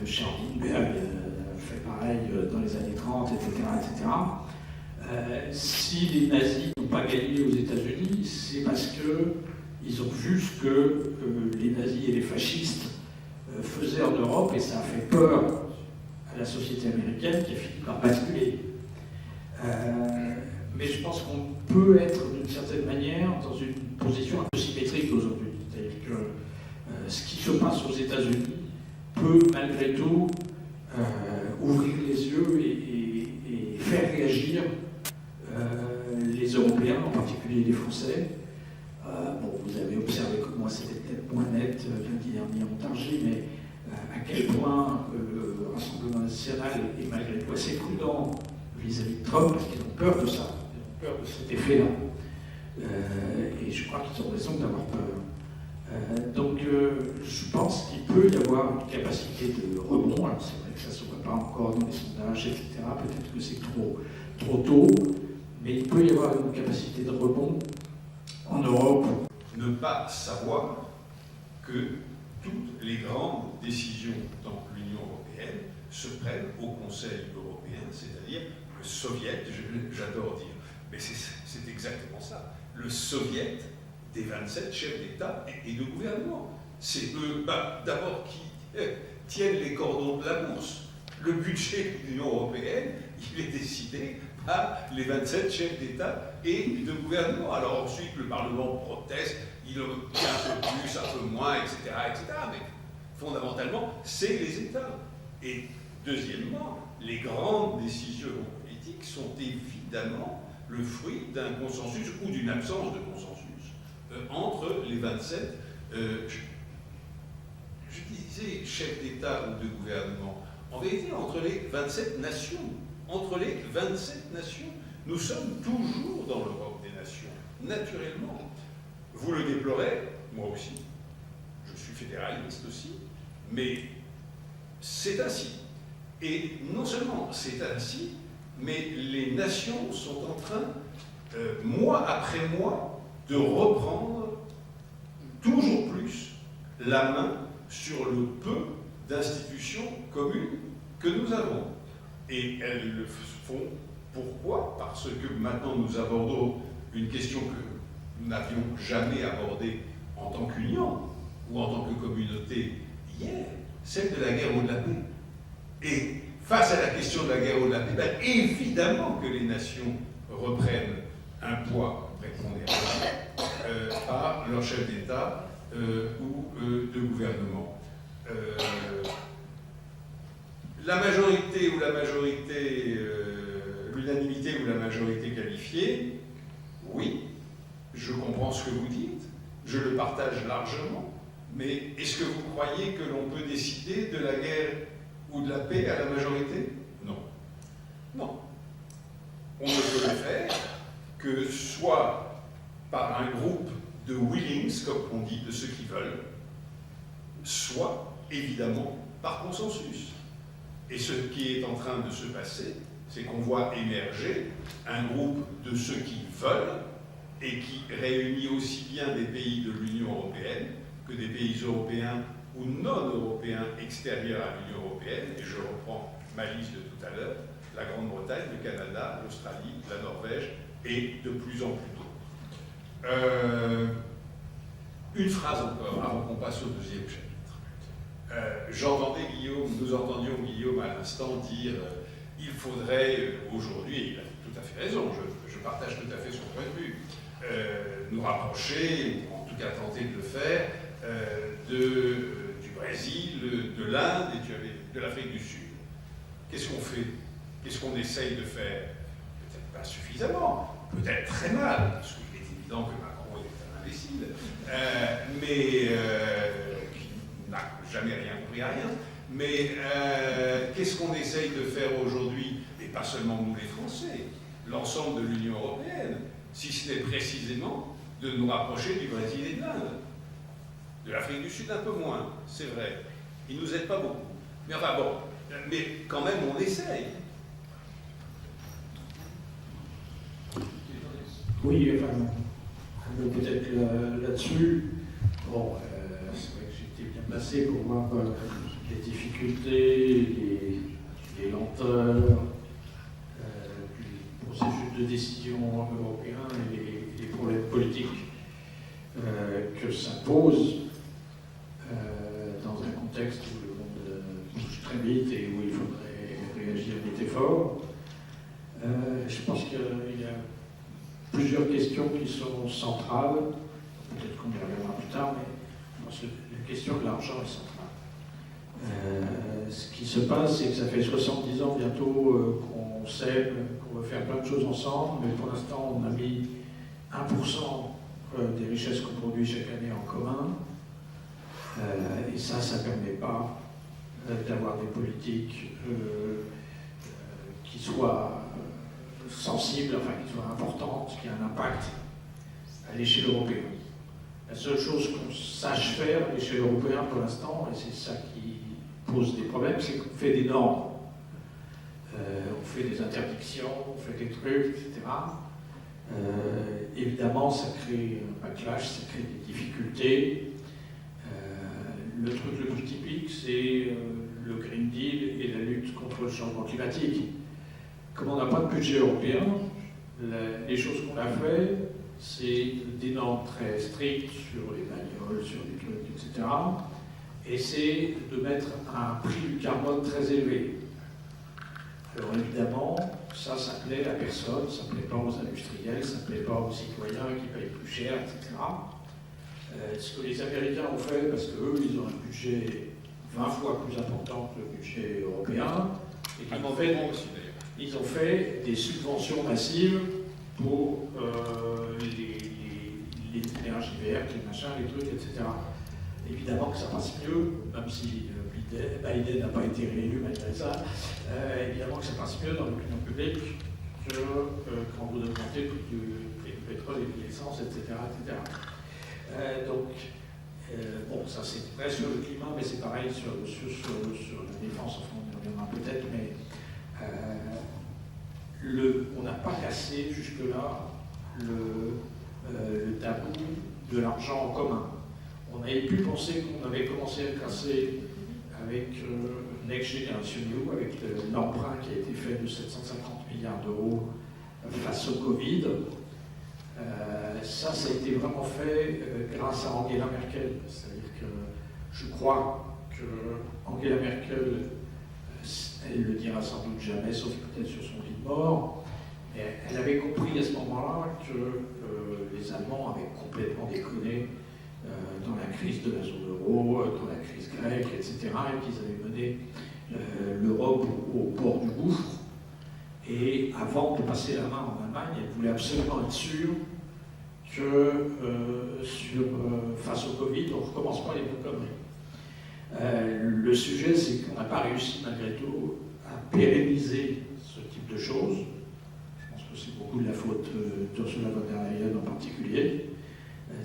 Charles Lindbergh fait pareil dans les années 30, etc. etc. Si les nazis n'ont pas gagné aux États-Unis, c'est parce qu'ils ont vu ce que les nazis et les fascistes faisaient en Europe, et ça a fait peur à la société américaine qui a fini par basculer. Mais je pense qu'on peut être d'une certaine manière dans une position un peu symétrique aujourd'hui. C'est-à-dire que ce qui se passe aux États-Unis peut malgré tout ouvrir les yeux et faire réagir les Européens, en particulier les Français. Bon, vous avez observé que moi c'était peut-être moins net lundi dernier en Montargis, mais à quel point le Rassemblement national est malgré tout assez prudent vis-à-vis de Trump, parce qu'ils ont peur de ça, ils ont peur de cet effet-là. Et je crois qu'ils ont raison d'avoir peur. Donc je pense qu'il peut y avoir une capacité de rebond. Alors c'est vrai que ça ne se voit pas encore dans les sondages, etc. Peut-être que c'est trop tôt, mais il peut y avoir une capacité de rebond en Europe. Ne pas savoir que toutes les grandes décisions dans l'Union européenne se prennent au Conseil européen, c'est-à-dire le Soviet, j'adore dire, mais c'est exactement ça, le Soviet des 27 chefs d'État et de gouvernement. C'est eux, d'abord, qui tiennent les cordons de la bourse. Le budget de l'Union européenne, il est décidé par les 27 chefs d'État et de gouvernement. Alors ensuite, le Parlement proteste, il obtient un peu plus, un peu moins, etc., etc. Mais fondamentalement, c'est les États. Et deuxièmement, les grandes décisions politiques sont évidemment le fruit d'un consensus ou d'une absence de consensus entre les 27, je disais chefs d'État ou de gouvernement, en vérité entre les 27 nations. Entre les 27 nations, nous sommes toujours dans l'Europe des nations, naturellement. Vous le déplorez, moi aussi, je suis fédéraliste aussi, mais c'est ainsi. Et non seulement c'est ainsi, mais les nations sont en train, mois après mois, de reprendre toujours plus la main sur le peu d'institutions communes que nous avons. Et elles le font pourquoi? Parce que maintenant nous abordons une question que nous n'avions jamais abordée en tant qu'union ou en tant que communauté hier, celle de la guerre ou de la paix. Et face à la question de la guerre ou de la paix, évidemment que les nations reprennent un poids prépondérant par leur chef d'État ou de gouvernement. La majorité ou la majorité, l'unanimité ou la majorité qualifiée, oui, je comprends ce que vous dites, je le partage largement, mais est-ce que vous croyez que l'on peut décider de la guerre ou de la paix à la majorité? Non. Non. On ne peut le faire que soit par un groupe de willings, comme on dit, de ceux qui veulent, soit, évidemment, par consensus. Et ce qui est en train de se passer, c'est qu'on voit émerger un groupe de ceux qui veulent et qui réunit aussi bien des pays de l'Union européenne que des pays européens ou non européens extérieurs à l'Union européenne. Et je reprends ma liste de tout à l'heure, la Grande-Bretagne, le Canada, l'Australie, la Norvège et de plus en plus d'autres. Une phrase encore, avant qu'on passe au deuxième chapitre. Nous entendions Guillaume à l'instant dire il faudrait aujourd'hui, et il a tout à fait raison, je partage tout à fait son point de vue, nous rapprocher, ou en tout cas tenter de le faire, du Brésil, de l'Inde et de l'Afrique du Sud. Qu'est-ce qu'on fait? Qu'est-ce qu'on essaye de faire? Peut-être pas suffisamment, peut-être très mal, parce qu'il est évident que Macron est un imbécile, mais qui n'a jamais rien compris à rien. Mais qu'est-ce qu'on essaye de faire aujourd'hui? Et pas seulement nous les Français, l'ensemble de l'Union européenne, si ce n'est précisément de nous rapprocher du Brésil et de l'Inde. De l'Afrique du Sud un peu moins, c'est vrai. Ils ne nous aident pas beaucoup. Mais enfin bon, mais quand même on essaye. Oui, enfin, peut-être là-dessus, bon, c'est vrai que j'étais bien placé pour voir les difficultés, les lenteurs du processus de décision européen et les problèmes politiques que ça pose dans un contexte où le monde bouge très vite et où il faudrait réagir vite et fort. Je pense qu'il y a plusieurs questions qui sont centrales, peut-être qu'on y reviendra plus tard, mais je pense que la question de l'argent est centrale. Ce qui se passe, c'est que ça fait 70 ans bientôt qu'on s'aime, qu'on veut faire plein de choses ensemble, mais pour l'instant on a mis 1% des richesses qu'on produit chaque année en commun, et ça ne permet pas d'avoir des politiques qui soient sensibles, enfin qui soient importantes, qui aient un impact à l'échelle européenne. La seule chose qu'on sache faire à l'échelle européenne pour l'instant, et c'est ça qui pose des problèmes, c'est qu'on fait des normes. On fait des interdictions, on fait des trucs, etc. Évidemment, ça crée un backlash, ça crée des difficultés. Le truc le plus typique, c'est le Green Deal et la lutte contre le changement climatique. Comme on n'a pas de budget européen, les choses qu'on a fait, c'est des normes très strictes sur les bagnoles, sur les trucs, etc. Et c'est de mettre un prix du carbone très élevé. Alors évidemment, ça plaît à personne, ça ne plaît pas aux industriels, ça ne plaît pas aux citoyens qui payent plus cher, etc. Ce que les Américains ont fait, parce qu'eux, ils ont un budget 20 fois plus important que le budget européen, et ils ont fait des subventions massives pour l'énergie verte, les machins, les trucs, etc. Évidemment que ça passe mieux, même si Biden n'a pas été réélu malgré ça, évidemment que ça passe mieux dans l'opinion publique que quand vous augmentez le prix du pétrole et de l'essence, etc. etc. Bon, ça c'est vrai sur le climat, mais c'est pareil sur la défense, enfin on y reviendra peut-être, mais on n'a pas cassé jusque-là le tabou de l'argent en commun. On avait pu penser qu'on avait commencé à casser avec Next Generation EU, avec l'emprunt qui a été fait de 750 milliards d'euros face au Covid. Ça a été vraiment fait grâce à Angela Merkel. C'est-à-dire que je crois que Angela Merkel, elle le dira sans doute jamais, sauf peut-être sur son lit de mort, mais elle avait compris à ce moment-là que les Allemands avaient complètement déconné dans la crise de la zone euro, dans la crise grecque, etc., et qu'ils avaient mené l'Europe au bord du gouffre. Et avant de passer la main en Allemagne, elle voulait absolument être sûre que face au Covid, on ne recommence pas les mêmes conneries. Le sujet, c'est qu'on n'a pas réussi malgré tout à pérenniser ce type de choses. Je pense que c'est beaucoup de la faute d'Ursula von der Leyen en particulier.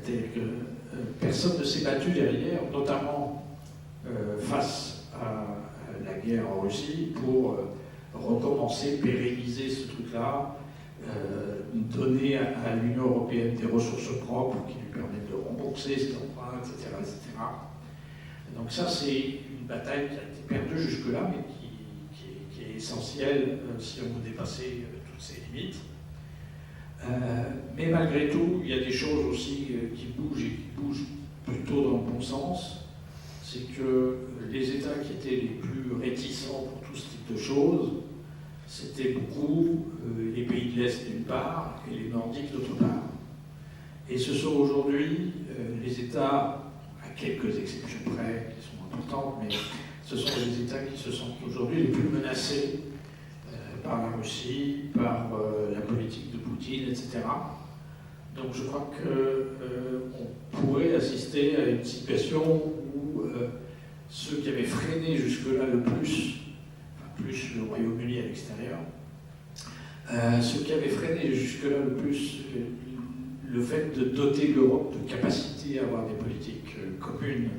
C'est-à-dire que personne ne s'est battu derrière, notamment face à la guerre en Russie, pour recommencer, pérenniser ce truc-là, donner à l'Union européenne des ressources propres qui lui permettent de rembourser cet emprunt, etc., etc. Donc ça, c'est une bataille qui a été perdue jusque-là, mais qui est essentielle si on veut dépasser toutes ces limites. Mais malgré tout, il y a des choses aussi qui bougent et qui bougent plutôt dans le bon sens. c'est que les États qui étaient les plus réticents pour tout ce type de choses, c'était beaucoup les pays de l'Est d'une part et les Nordiques d'autre part. Et ce sont aujourd'hui les États, à quelques exceptions près, qui sont importantes, mais ce sont les États qui se sentent aujourd'hui les plus menacés par la Russie, par la politique de Poutine, etc. Donc je crois qu'on pourrait assister à une situation où ceux qui avaient freiné jusque-là le plus le Royaume-Uni à l'extérieur, ceux qui avaient freiné jusque-là le plus le fait de doter l'Europe de capacité à avoir des politiques communes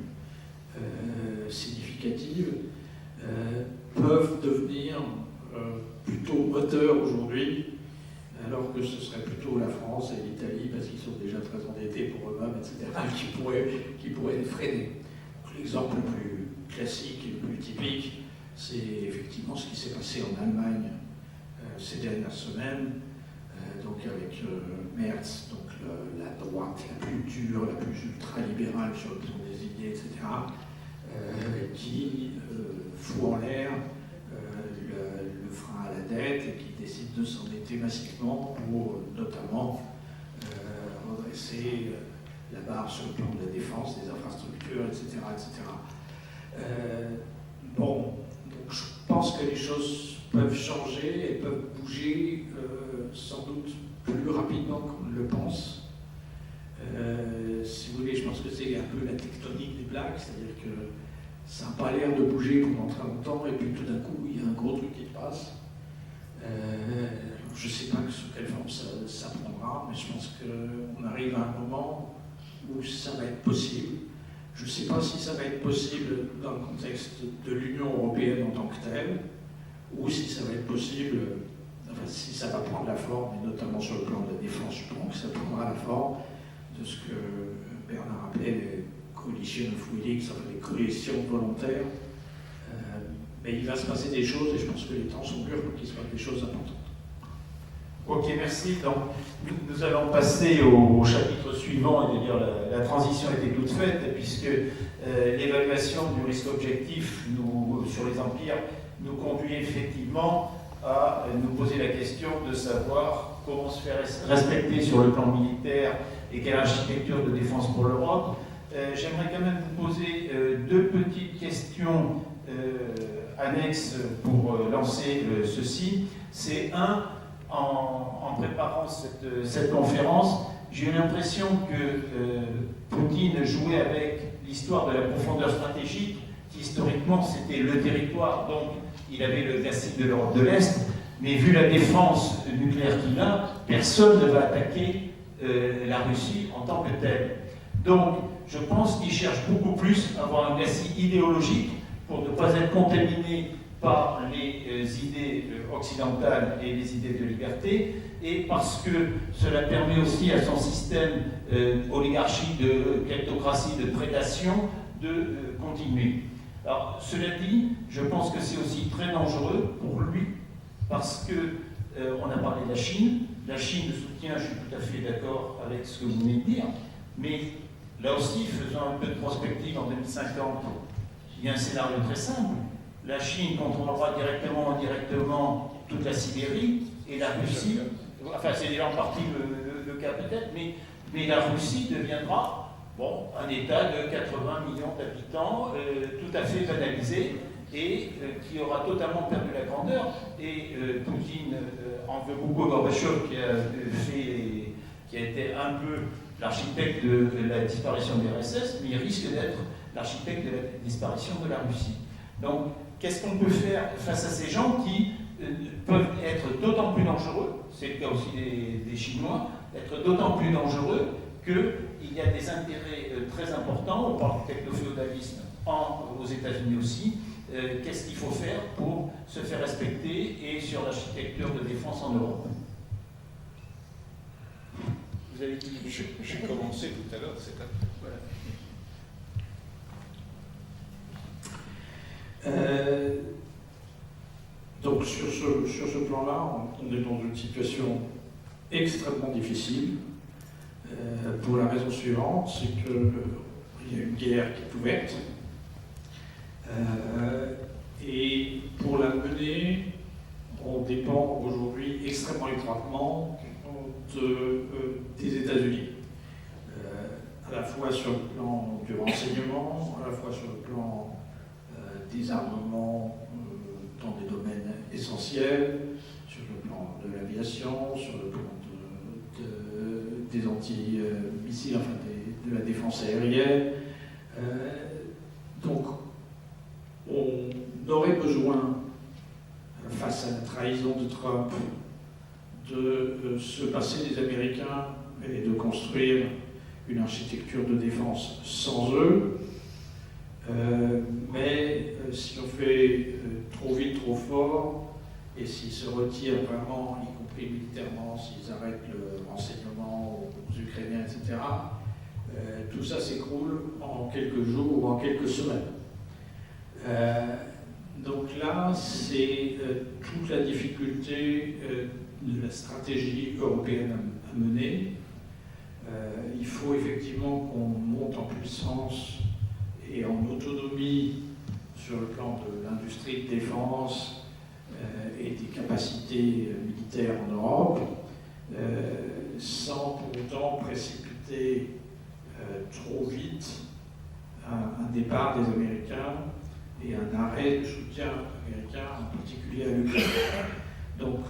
significatives, peuvent devenir plutôt moteurs aujourd'hui, alors que ce serait plutôt la France et l'Italie, parce qu'ils sont déjà très endettés pour eux-mêmes, etc., qui pourraient les freiner. L'exemple le plus classique et le plus typique, c'est effectivement ce qui s'est passé en Allemagne ces dernières semaines, donc avec Merz, donc la droite la plus dure, la plus ultra-libérale sur le plan des idées, etc., qui fout en l'air le frein à la dette et qui décide de s'endetter massivement pour notamment redresser la barre sur le plan de la défense, des infrastructures, etc. Bon, donc je pense que les choses peuvent changer et peuvent bouger sans doute plus rapidement qu'on ne le pense. Si vous voulez, je pense que c'est un peu la tectonique des plaques, c'est-à-dire que ça n'a pas l'air de bouger pendant très longtemps et puis tout d'un coup, il y a un gros truc qui passe. Je ne sais pas sous quelle forme ça prendra, mais je pense qu'on arrive à un moment où ça va être possible. Je ne sais pas si ça va être possible dans le contexte de l'Union européenne en tant que telle, ou si ça va être possible, enfin si ça va prendre la forme, et notamment sur le plan de la défense, je pense que ça prendra la forme de ce que Bernard appelait les coalition of willings, enfin les coalitions volontaires. Mais il va se passer des choses, et je pense que les temps sont mûrs pour qu'il se passe des choses importantes. Ok, merci. Donc, nous allons passer au chapitre suivant, et d'ailleurs la transition était toute faite, puisque l'évaluation du risque objectif sur les empires nous conduit effectivement à nous poser la question de savoir comment se faire respecter sur le plan militaire et quelle architecture de défense pour l'Europe. J'aimerais quand même vous poser deux petites questions annexes pour lancer ceci. C'est en préparant cette conférence, j'ai eu l'impression que Poutine jouait avec l'histoire de la profondeur stratégique, qui historiquement c'était le territoire, donc il avait le classique de l'Europe de l'Est, mais vu la défense nucléaire qu'il a, personne ne va attaquer la Russie en tant que telle. Donc je pense qu'il cherche beaucoup plus à avoir un glacis idéologique pour ne pas être contaminé par les idées occidentales et les idées de liberté, et parce que cela permet aussi à son système oligarchie, de kleptocratie, de prédation, de continuer. Alors, cela dit, je pense que c'est aussi très dangereux pour lui, parce que on a parlé de la Chine. La Chine le soutient, je suis tout à fait d'accord avec ce que vous venez de dire, mais là aussi, faisant un peu de prospective en 2050, il y a un scénario très simple. La Chine contrôlera directement ou indirectement toute la Sibérie, et la Russie, enfin c'est déjà en partie le cas peut-être, mais la Russie deviendra un État de 80 millions d'habitants, tout à fait banalisé, et qui aura totalement perdu la grandeur. Et Poutine en veut beaucoup à Gorbatchev, qui a été un peu l'architecte de la disparition de l'URSS, mais il risque d'être l'architecte de la disparition de la Russie. Donc, qu'est-ce qu'on peut faire face à ces gens qui peuvent être d'autant plus dangereux, c'est le cas aussi des Chinois, être d'autant plus dangereux qu'il y a des intérêts très importants, on parle du technoféodalisme aux États-Unis aussi. Qu'est-ce qu'il faut faire pour se faire respecter et sur l'architecture de défense en Europe? Vous avez dit... J'ai commencé tout à l'heure, c'est un... Voilà. Donc sur ce plan-là, on est dans une situation extrêmement difficile pour la raison suivante, c'est qu'il y a une guerre qui est ouverte Et pour la mener, on dépend aujourd'hui extrêmement étroitement des États-Unis, à la fois sur le plan du renseignement, à la fois sur le plan des armements dans des domaines essentiels, sur le plan de l'aviation, sur le plan des anti-missiles, enfin de la défense aérienne. Donc, on aurait besoin, face à la trahison de Trump, de se passer des Américains et de construire une architecture de défense sans eux. Mais si on fait trop vite, trop fort, et s'ils se retirent vraiment, y compris militairement, s'ils arrêtent le renseignement aux Ukrainiens, etc., tout ça s'écroule en quelques jours ou en quelques semaines. Donc là, c'est toute la difficulté de la stratégie européenne à mener. Il faut effectivement qu'on monte en puissance et en autonomie sur le plan de l'industrie de défense et des capacités militaires en Europe, sans pour autant précipiter trop vite un départ des Américains et un arrêt du soutien américain, en particulier à l'Ukraine. Donc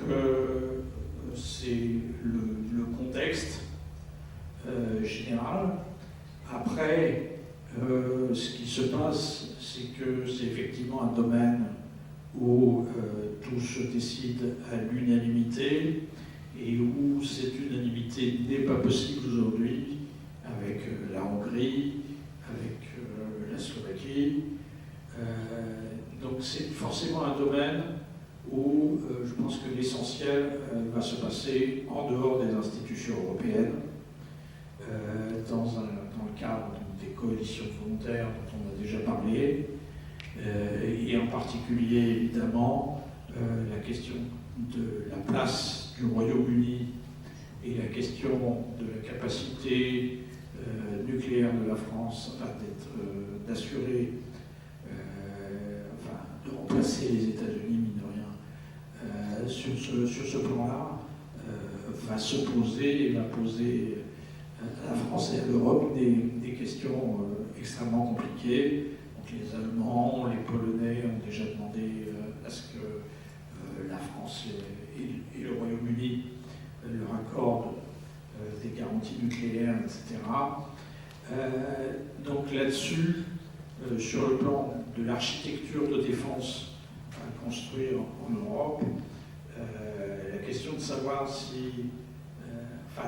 c'est le contexte général. Après, ce qui se passe, c'est que c'est effectivement un domaine où tout se décide à l'unanimité et où cette unanimité n'est pas possible aujourd'hui avec la Hongrie, avec la Slovaquie. Donc c'est forcément un domaine où je pense que l'essentiel va se passer en dehors des institutions européennes, dans le cadre des coalitions volontaires dont on a déjà parlé, et en particulier évidemment la question de la place du Royaume-Uni et la question de la capacité nucléaire de la France d'assurer, de remplacer les États-Unis, mine de rien, sur ce plan-là, va se poser et va poser à la France et à l'Europe des questions extrêmement compliquées. Donc les Allemands, les Polonais ont déjà demandé à ce que la France et le Royaume-Uni leur accordent des garanties nucléaires, etc. Donc là-dessus, sur le plan de l'architecture de défense à construire en Europe, la question de savoir si...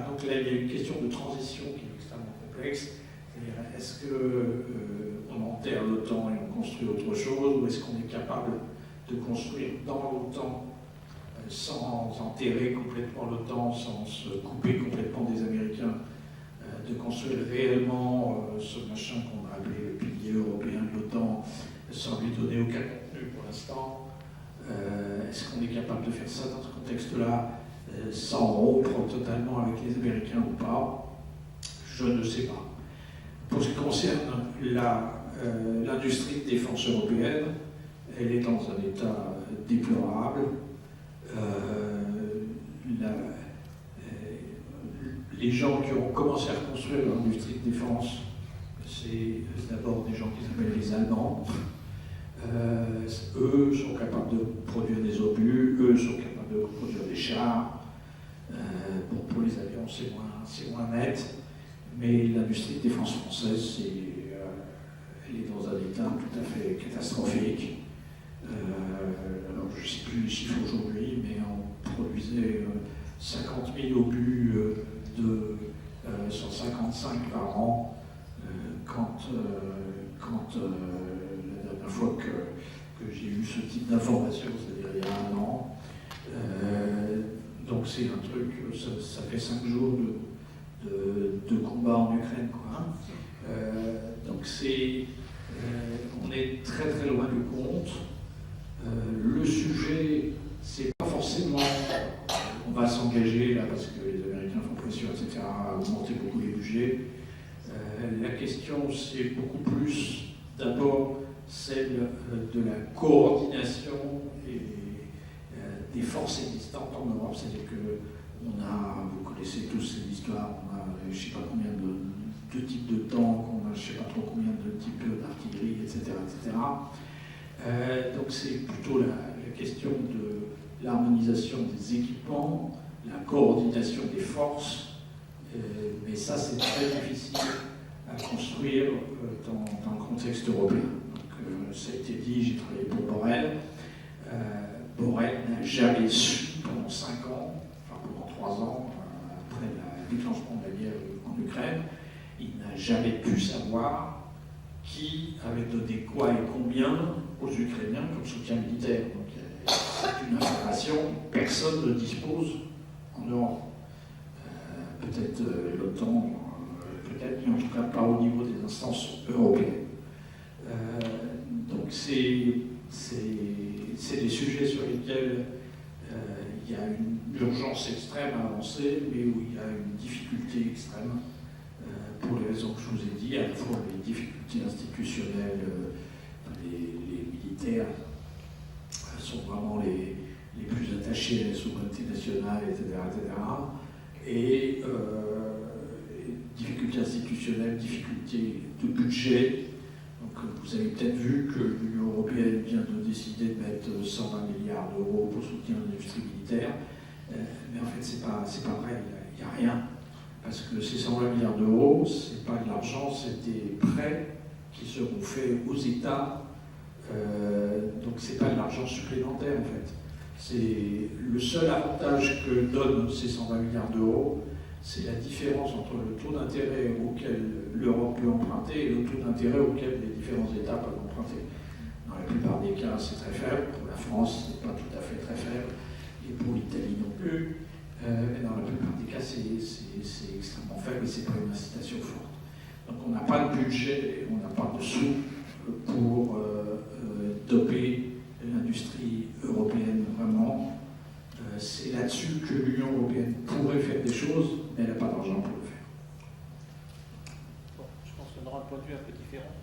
donc là, il y a une question de transition qui est extrêmement complexe. C'est-à-dire, est-ce qu'on enterre l'OTAN et on construit autre chose, ou est-ce qu'on est capable de construire dans l'OTAN sans enterrer complètement l'OTAN, sans se couper complètement des Américains, de construire réellement ce machin qu'on a appelé le pilier européen de l'OTAN, sans lui donner aucun contenu pour l'instant. Est-ce qu'on est capable de faire ça dans ce contexte-là, sans rompre totalement avec les Américains ou pas? Je ne sais pas. Pour ce qui concerne l'industrie de défense européenne, elle est dans un état déplorable. Les gens qui ont commencé à reconstruire l'industrie de défense, c'est d'abord des gens qui s'appellent les Allemands. Eux sont capables de produire des obus, eux sont capables de produire des chars. Pour les avions, c'est moins net. Mais l'industrie de défense française, elle est dans un état tout à fait catastrophique. Alors, je ne sais plus les chiffres aujourd'hui, mais on produisait 50 000 obus de 155 par an quand la dernière fois que j'ai eu ce type d'information, c'est-à-dire il y a un an. Donc c'est un truc, ça fait 5 jours de combat en Ukraine, quoi. Donc on est très très loin du compte. Le sujet, c'est pas forcément on va s'engager là parce que les Américains font pression, etc., à augmenter beaucoup les budgets. La question, c'est beaucoup plus, d'abord, celle de la coordination des forces existantes en Europe. C'est-à-dire que vous connaissez tous cette histoire, on a je ne sais pas combien de types de tanks, on a je ne sais pas trop combien de types d'artillerie, etc. etc. Donc c'est plutôt la question de l'harmonisation des équipements, la coordination des forces, mais ça c'est très difficile à construire dans le contexte européen. Donc ça a été dit, j'ai travaillé pour Borrell. Borrell n'a jamais su pendant 5 ans, enfin pendant 3 ans, après le déclenchement de la guerre en Ukraine, il n'a jamais pu savoir qui avait donné quoi et combien aux Ukrainiens comme soutien militaire. Donc c'est une information, personne ne dispose en Europe. Peut-être l'OTAN, peut-être, mais en tout cas pas au niveau des instances européennes. Donc c'est des sujets sur lesquels il y a une urgence extrême à avancer, mais où il y a une difficulté extrême pour les raisons que je vous ai dit, à la fois les difficultés institutionnelles, les militaires sont vraiment les plus attachés à la souveraineté nationale, etc. Et difficultés institutionnelles, difficultés de budget. Donc vous avez peut-être vu que l'Union européenne vient de décider de mettre 120 milliards d'euros pour soutenir l'industrie militaire. Mais en fait, c'est pas vrai, il n'y a rien. Parce que ces 120 milliards d'euros, ce n'est pas de l'argent, c'est des prêts qui seront faits aux États. Donc ce n'est pas de l'argent supplémentaire en fait. C'est le seul avantage que donnent ces 120 milliards d'euros, c'est la différence entre le taux d'intérêt auquel l'Europe peut emprunter et le taux d'intérêt auquel les différents États peuvent emprunter. Dans la plupart des cas, c'est très faible. Pour la France, ce n'est pas tout à fait très faible. Et pour l'Italie non plus. Mais dans la plupart des cas, c'est extrêmement faible et ce n'est pas une incitation forte. Donc on n'a pas de budget, on n'a pas de sous pour doper l'industrie européenne vraiment. C'est là-dessus que l'Union européenne pourrait faire des choses, mais elle n'a pas d'argent pour le faire. Bon, je pense qu'on aura un point de vue un peu différent.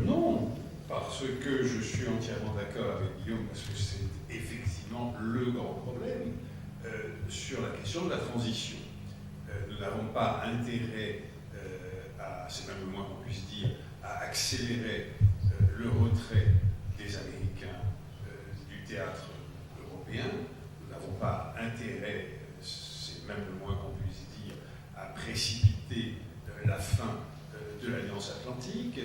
Non, parce que je suis entièrement d'accord avec Guillaume, parce que c'est effectivement le grand problème sur la question de la transition. Nous n'avons pas intérêt c'est même le moins qu'on puisse dire, à accélérer le retrait des Américains du théâtre européen. Nous n'avons pas intérêt, c'est même le moins qu'on puisse dire, à précipiter la fin de l'Alliance Atlantique.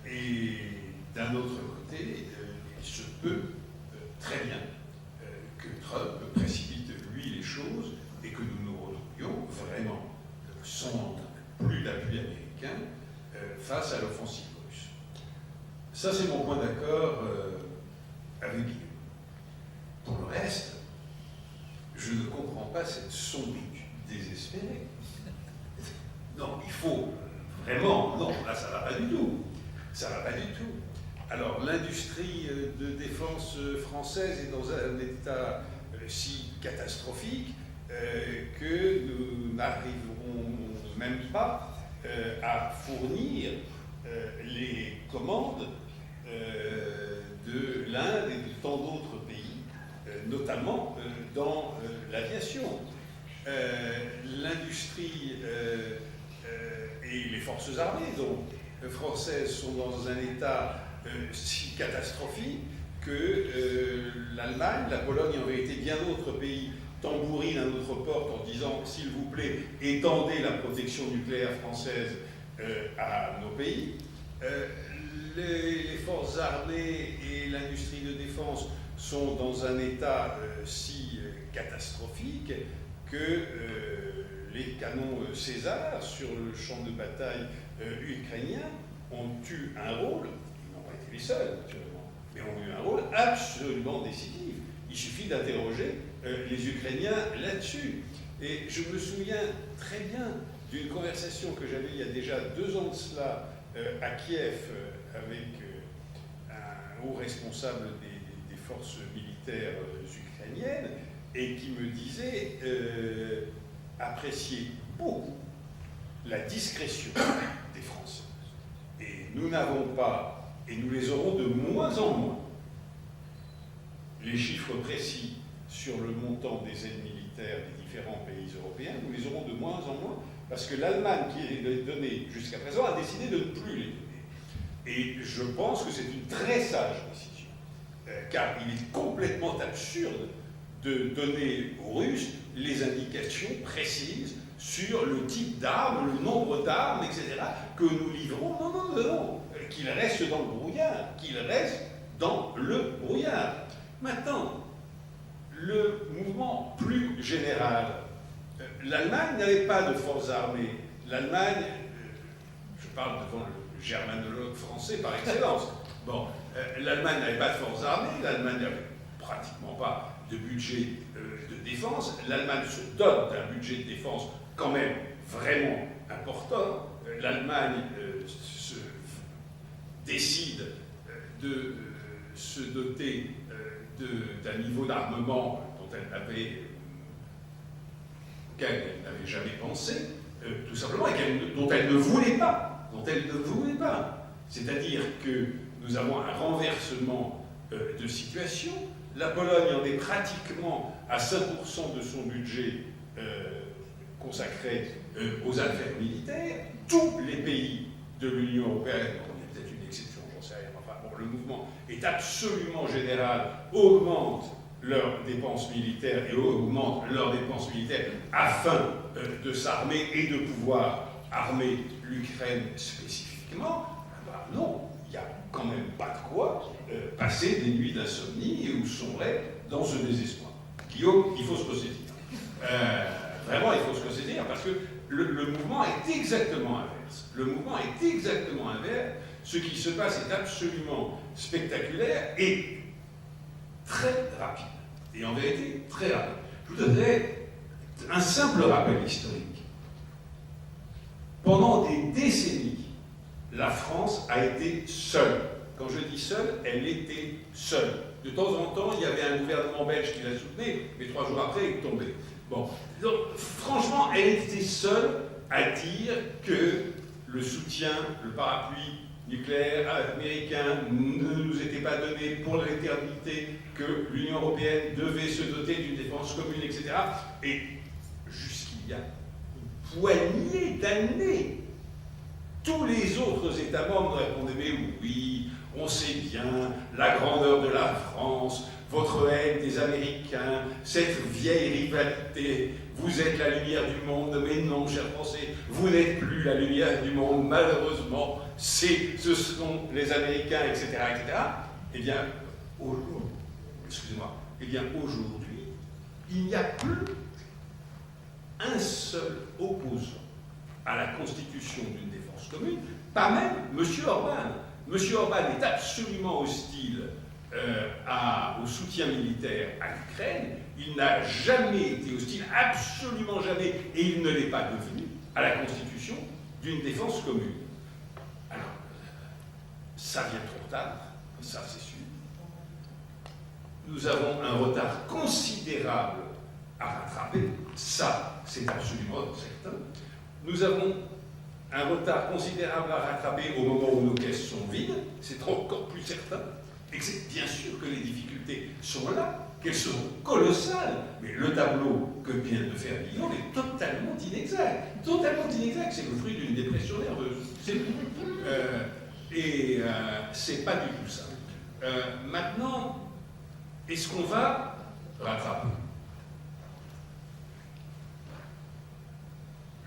Et d'un autre côté, il se peut très bien que Trump précipite lui les choses et que nous nous retrouvions vraiment sans plus d'appui américain face à l'offensive russe. Ça, c'est mon point d'accord avec Guillaume. Pour le reste, je ne comprends pas cette sombritude désespérée. Non, il faut vraiment, non, là, ça ne va pas du tout. Ça ne va pas du tout. Alors, l'industrie de défense française est dans un état si catastrophique que nous n'arriverons même pas à fournir les commandes de l'Inde et de tant d'autres pays, notamment dans l'aviation. L'industrie et les forces armées donc, françaises sont dans un état si catastrophique que l'Allemagne, la Pologne et en vérité bien d'autres pays tambourinent à notre porte en disant « s'il vous plaît, étendez la protection nucléaire française à nos pays ». Les forces armées et l'industrie de défense sont dans un état si catastrophique que les canons César sur le champ de bataille ukrainien ont eu un rôle, ils n'ont pas été les seuls naturellement, mais ont eu un rôle absolument décisif. Il suffit d'interroger les Ukrainiens là-dessus. Et je me souviens très bien d'une conversation que j'avais il y a déjà 2 ans de cela à Kiev avec un haut responsable des forces militaires ukrainiennes et qui me disait apprécier beaucoup la discrétion des Françaises. Et nous n'avons pas, et nous les aurons de moins en moins, les chiffres précis sur le montant des aides militaires des différents pays européens, nous les aurons de moins en moins, parce que l'Allemagne, qui les donnait jusqu'à présent, a décidé de ne plus les donner. Et je pense que c'est une très sage décision, car il est complètement absurde de donner aux Russes les indications précises sur le type d'armes, le nombre d'armes, etc., que nous livrons. Non, non, non, non, qu'il reste dans le brouillard, qu'il reste dans le brouillard. Maintenant, le mouvement plus général, l'Allemagne n'avait pas de forces armées. L'Allemagne, je parle devant le germanologue français par excellence, bon, l'Allemagne n'avait pas de forces armées, l'Allemagne n'avait pratiquement pas de budget de défense. L'Allemagne se dote d'un budget de défense quand même vraiment important. L'Allemagne décide de se doter d'un niveau d'armement auquel elle n'avait jamais pensé, tout simplement, et dont elle ne voulait pas. C'est-à-dire que nous avons un renversement de situation. La Pologne en est pratiquement à 5% de son budget consacré aux affaires militaires. Tous les pays de l'Union européenne, il y a peut-être une exception, j'en sais rien, enfin bon, le mouvement est absolument général, augmente leurs dépenses militaires et augmente leurs dépenses militaires afin de s'armer et de pouvoir armer l'Ukraine spécifiquement. Ben non, il n'y a quand même pas de quoi passer des nuits d'insomnie ou sombrer dans ce désespoir. Guillaume, il faut se ressaisir. Vraiment, il faut se ressaisir parce que le mouvement est exactement inverse. Le mouvement est exactement inverse. Ce qui se passe est absolument spectaculaire et très rapide. Et en vérité, très rapide. Je vous donnerai un simple rappel historique. Pendant des décennies, la France a été seule. Quand je dis seule, elle était seule. De temps en temps, il y avait un gouvernement belge qui la soutenait, mais 3 jours après, il tombait. Bon. Donc, franchement, elle était seule à dire que le soutien, le parapluie nucléaire américain ne nous était pas donné pour l'éternité, que l'Union européenne devait se doter d'une défense commune, etc. Et jusqu'il y a une poignée d'années, tous les autres États membres répondaient « Mais oui, on sait bien la grandeur de la France, votre haine des Américains, cette vieille rivalité, vous êtes la lumière du monde, mais non, chers Français, vous n'êtes plus la lumière du monde, malheureusement, ce sont les Américains, etc., etc. » Eh bien, aujourd'hui, il n'y a plus un seul opposant à la constitution d'une défense commune, pas même M. Orban. M. Orban est absolument hostile au soutien militaire à l'Ukraine. Il n'a jamais été hostile, absolument jamais, et il ne l'est pas devenu, à la constitution d'une défense commune. Alors, ça vient trop tard, ça c'est sûr. Nous avons un retard considérable à rattraper, ça c'est absolument certain. Nous avons un retard considérable à rattraper au moment où nos caisses sont vides, c'est encore plus certain. Et c'est bien sûr que les difficultés sont là, qu'elles seront colossales, mais le tableau que vient de faire Guillaume est totalement inexact. Totalement inexact, c'est le fruit d'une dépression nerveuse. C'est pas du tout ça. Maintenant, est-ce qu'on va rattraper?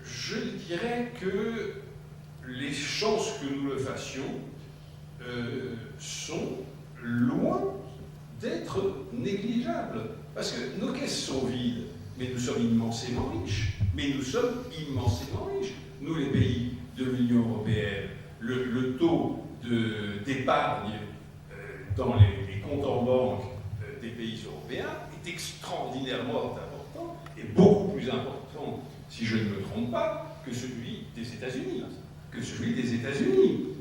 Je dirais que les chances que nous le fassions sont loin d'être négligeables. Parce que nos caisses sont vides, mais nous sommes immensément riches. Nous, les pays de l'Union européenne, le taux d'épargne dans les comptes en banque des pays européens est extraordinairement important et beaucoup plus important, si je ne me trompe pas, que celui des États-Unis.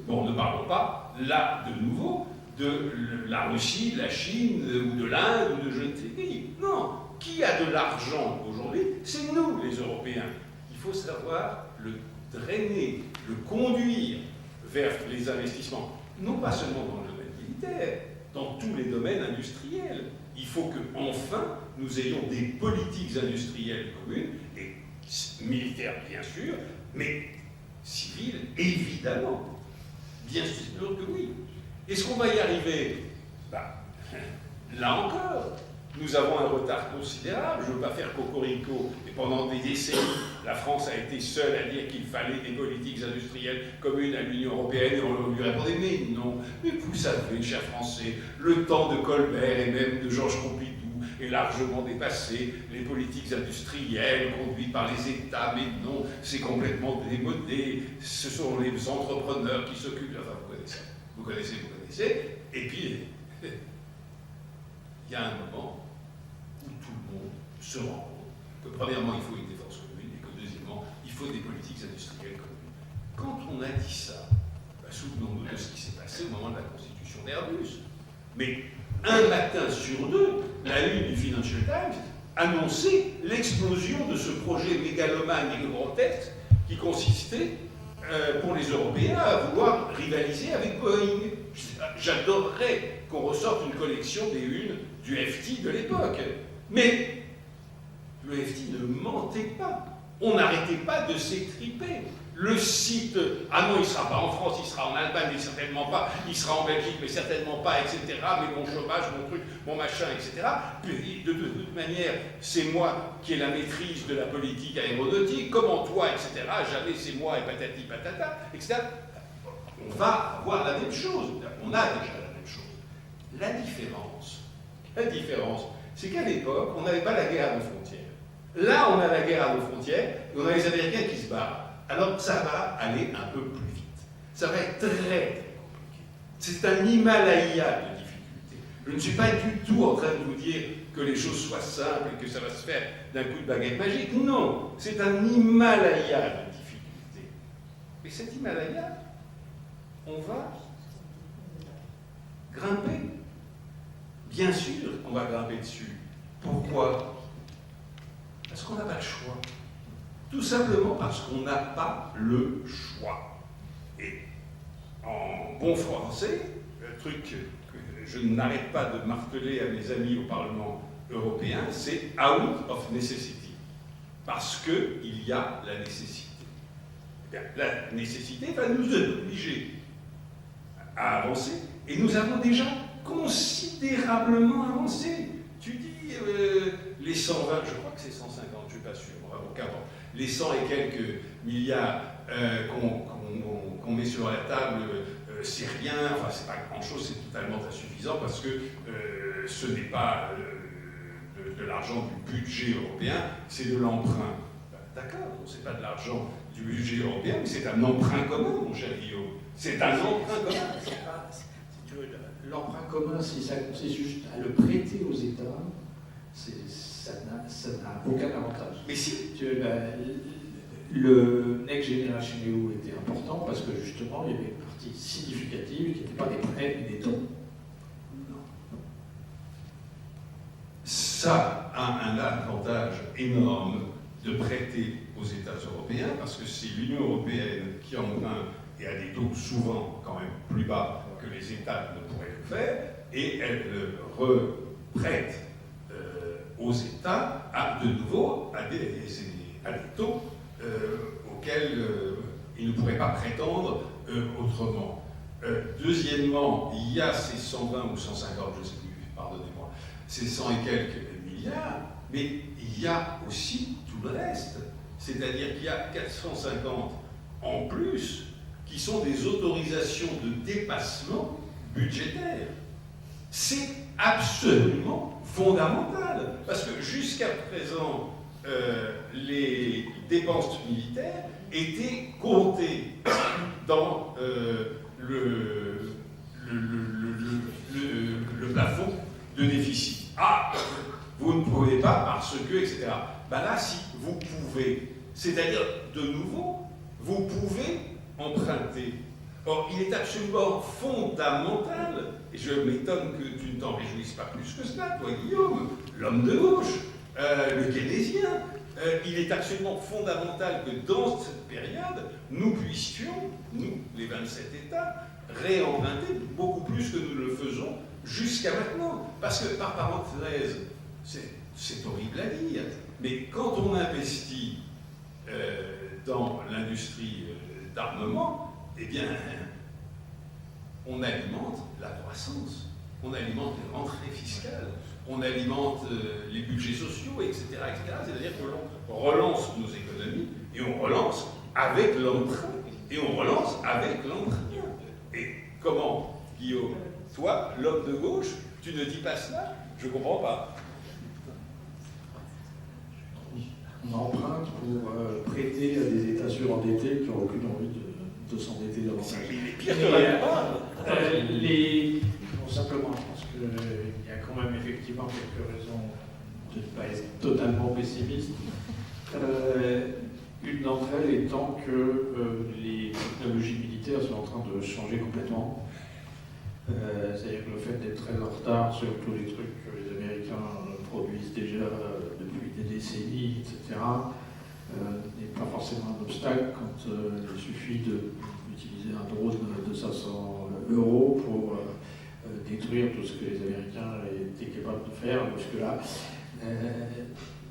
Bon, ne parlons pas, là, de nouveau, de la Russie, de la Chine, ou de l'Inde, ou de je ne sais qui. Non, qui a de l'argent aujourd'hui? C'est nous, les Européens. Il faut savoir le drainer, le conduire vers les investissements, non pas seulement dans le domaine militaire, dans tous les domaines industriels. Il faut qu'enfin, nous ayons des politiques industrielles communes, et militaires bien sûr, mais civiles évidemment. Bien sûr que oui. Est-ce qu'on va y arriver? Là encore, nous avons un retard considérable. Je ne veux pas faire cocorico, mais pendant des décennies, la France a été seule à dire qu'il fallait des politiques industrielles communes à l'Union européenne, et on lui répondait mais non. Mais vous savez, chers Français, le temps de Colbert et même de Georges Pompidou est largement dépassé. Les politiques industrielles conduites par les États, mais non, c'est complètement démodé. Ce sont les entrepreneurs qui s'occupent. Enfin, vous connaissez. Et puis, il y a un moment où tout le monde se rend compte que premièrement, il faut une défense commune et que deuxièmement, il faut des politiques industrielles communes. Quand on a dit ça, souvenons-nous de ce qui s'est passé au moment de la constitution d'Airbus. Mais un matin sur deux, la une du Financial Times annonçait l'explosion de ce projet mégalomane et grotesque qui consistait pour les Européens à vouloir rivaliser avec Boeing. J'adorerais qu'on ressorte une collection des unes du FT de l'époque. Mais le FT ne mentait pas. On n'arrêtait pas de s'étriper. Le site, ah non, il ne sera pas en France, il sera en Allemagne, mais certainement pas, il sera en Belgique, mais certainement pas, etc. Mais mon chômage, mon truc, mon machin, etc. Puis, de toute manière, c'est moi qui ai la maîtrise de la politique aéronautique, comment toi, etc. Jamais c'est moi et patati patata, etc. On va avoir la même chose. On a déjà la même chose. La différence, c'est qu'à l'époque, on n'avait pas la guerre à nos frontières. Là, on a la guerre à nos frontières, et on a les Américains qui se battent. Alors, ça va aller un peu plus vite. Ça va être très, très compliqué. C'est un Himalaya de difficultés. Je ne suis pas du tout en train de vous dire que les choses soient simples et que ça va se faire d'un coup de baguette magique. Non, c'est un Himalaya de difficultés. Et cet Himalaya, on va grimper. Bien sûr qu'on va grimper dessus. Pourquoi? Parce qu'on n'a pas le choix. Tout simplement parce qu'on n'a pas le choix. Et en bon français, le truc que je n'arrête pas de marteler à mes amis au Parlement européen, c'est out of necessity. Parce qu'il y a la nécessité. Eh bien, la nécessité va nous obliger à avancer. Et nous avons déjà considérablement avancé. Tu dis les 120, je crois que c'est 150, je ne suis pas sûr, qu'importe. Les 100 et quelques milliards qu'on met sur la table, c'est rien, enfin c'est pas grand-chose, c'est totalement insuffisant parce que ce n'est pas de l'argent du budget européen, c'est de l'emprunt. D'accord, c'est pas de l'argent du budget européen, mais c'est un emprunt commun, mon cher Guillaume. C'est un emprunt commun. L'emprunt commun, si ça consiste juste à le prêter aux États, ça n'a aucun avantage. Mais si. Le Next Generation EU était important parce que justement, il y avait une partie significative qui n'était pas des prêts mais des dons. Ça a un avantage énorme de prêter aux États européens parce que c'est l'Union européenne qui emprunte et à des taux souvent quand même plus bas que les États ne pourraient le faire, et elle reprête aux États de nouveau à des taux auxquels ils ne pourraient pas prétendre autrement. Deuxièmement, il y a ces 120 ou 150, je ne sais plus, pardonnez-moi, ces 100 et quelques milliards, mais il y a aussi tout le reste. C'est-à-dire qu'il y a 450 en plus qui sont des autorisations de dépassement budgétaire. C'est absolument fondamental, parce que jusqu'à présent, les dépenses militaires étaient comptées dans le plafond de déficit. Ah, vous ne pouvez pas parce que, etc. Ben là, si, vous pouvez. C'est-à-dire, de nouveau, vous pouvez emprunter. Or, il est absolument fondamental, et je m'étonne que tu ne t'en réjouisses pas plus que cela, toi Guillaume, l'homme de gauche, le keynésien, Il est absolument fondamental que dans cette période, nous puissions, nous, les 27 États, réemprunter beaucoup plus que nous le faisons jusqu'à maintenant. Parce que, par parenthèse, c'est horrible à dire, mais quand on investit dans l'industrie d'armement, eh bien, on alimente la croissance, on alimente les rentrées fiscales, on alimente les budgets sociaux, etc. C'est-à-dire que l'on relance nos économies et on relance avec l'emprunt. Et on relance avec l'emprunt. Et comment, Guillaume, toi, l'homme de gauche, tu ne dis pas cela? Je ne comprends pas. On emprunte pour prêter à des États surendettés qui n'ont aucune envie de s'endetter davantage. Il est pire que la Bon, simplement, je pense qu'il y a quand même effectivement quelques raisons de ne pas être totalement pessimiste. Une d'entre elles étant que les technologies militaires sont en train de changer complètement. C'est-à-dire que le fait d'être très en retard sur tous les trucs que les Américains produisent déjà depuis des décennies, etc., n'est pas forcément un obstacle quand il suffit d'utiliser un drone de 500 € pour détruire tout ce que les Américains étaient capables de faire jusque-là.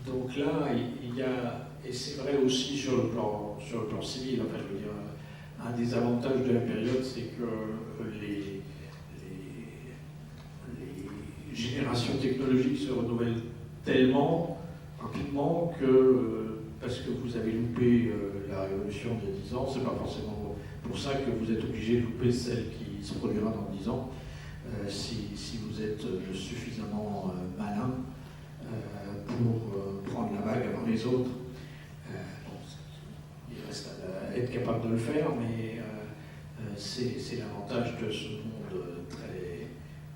Donc là, il y a, et c'est vrai aussi sur le plan civil, en fait, je veux dire, un des avantages de la période, c'est que les générations technologiques se renouvellent tellement rapidement que, parce que vous avez loupé la révolution d'il y a 10 ans, c'est pas forcément pour ça que vous êtes obligé de louper celle qui se produira dans 10 ans, si vous êtes suffisamment malin pour prendre la vague avant les autres. Il reste à être capable de le faire, mais c'est l'avantage de ce monde très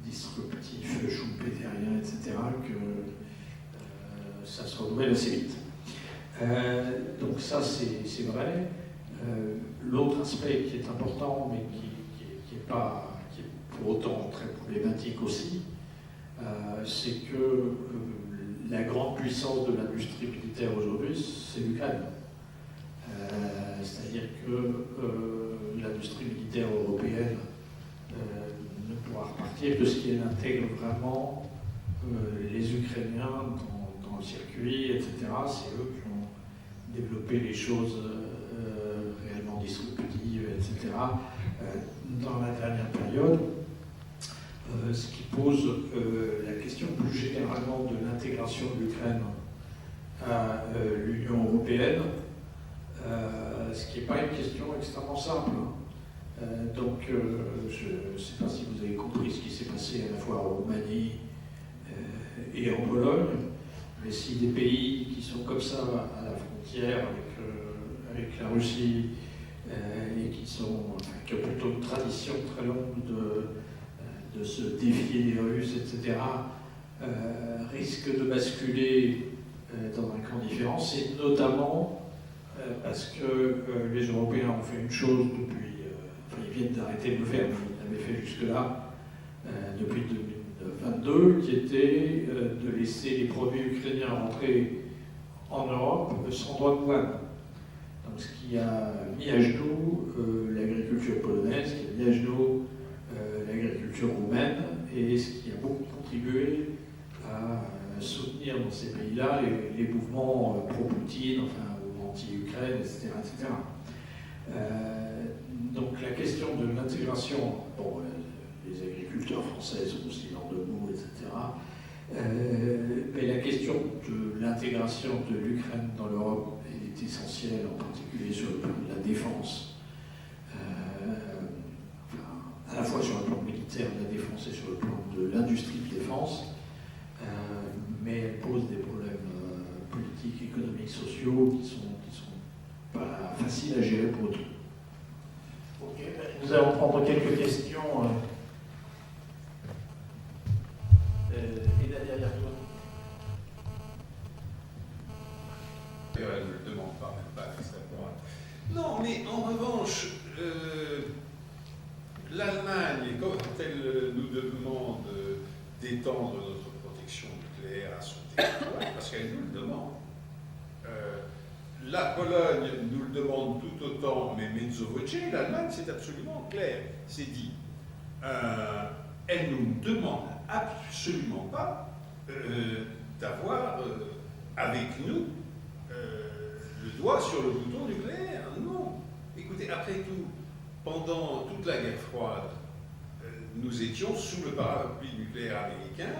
disruptif, schumpeterien, etc., que ça se renouvelle assez vite. Donc ça, c'est vrai. L'autre aspect qui est important, mais qui est pour autant très problématique aussi, c'est que la grande puissance de l'industrie militaire aujourd'hui, c'est l'Ukraine. C'est-à-dire que l'industrie militaire européenne ne pourra repartir que si elle intègre vraiment les Ukrainiens dans le circuit, etc. C'est eux qui ont développé les choses réellement disruptives, etc. Dans la dernière période. Ce qui pose la question plus généralement de l'intégration de l'Ukraine à l'Union européenne, ce qui n'est pas une question extrêmement simple. Donc, je ne sais pas si vous avez compris ce qui s'est passé à la fois en Roumanie et en Pologne, mais si des pays qui sont comme ça à la frontière avec la Russie et qui ont plutôt une tradition très longue de se défier des Russes, etc., risquent de basculer dans un camp différent. C'est notamment parce que les Européens ont fait une chose depuis, ils viennent d'arrêter de le faire, mais ils l'avaient fait jusque-là, depuis 2022, qui était de laisser les produits ukrainiens rentrer en Europe sans droit de douane. Donc, ce qui a mis à genoux l'agriculture polonaise, qui a mis à genoux l'agriculture roumaine, et ce qui a beaucoup contribué à soutenir dans ces pays-là les mouvements pro-Poutine, enfin anti-Ukraine, etc. Donc la question de l'intégration, bon, les agriculteurs français sont aussi dans de mots, etc. Mais la question de l'intégration de l'Ukraine dans l'Europe est essentielle, en particulier sur le plan de la défense. À la fois sur le plan militaire de la défense et sur le plan de l'industrie de défense, mais elle pose des problèmes politiques, économiques, sociaux qui sont pas faciles à gérer pour tout. Ok, nous allons prendre quelques questions. Et là derrière toi. Elle ne le demande pas, même pas extrêmement. Non, mais en revanche, l'Allemagne, quand elle nous demande d'étendre notre protection nucléaire à son territoire, parce qu'elle nous le demande, La Pologne nous le demande tout autant, mais mezzo voce, l'Allemagne, c'est absolument clair, c'est dit. Elle ne nous demande absolument pas d'avoir avec nous le doigt sur le bouton nucléaire. Non. Écoutez, après tout, pendant toute la guerre froide, nous étions sous le parapluie nucléaire américain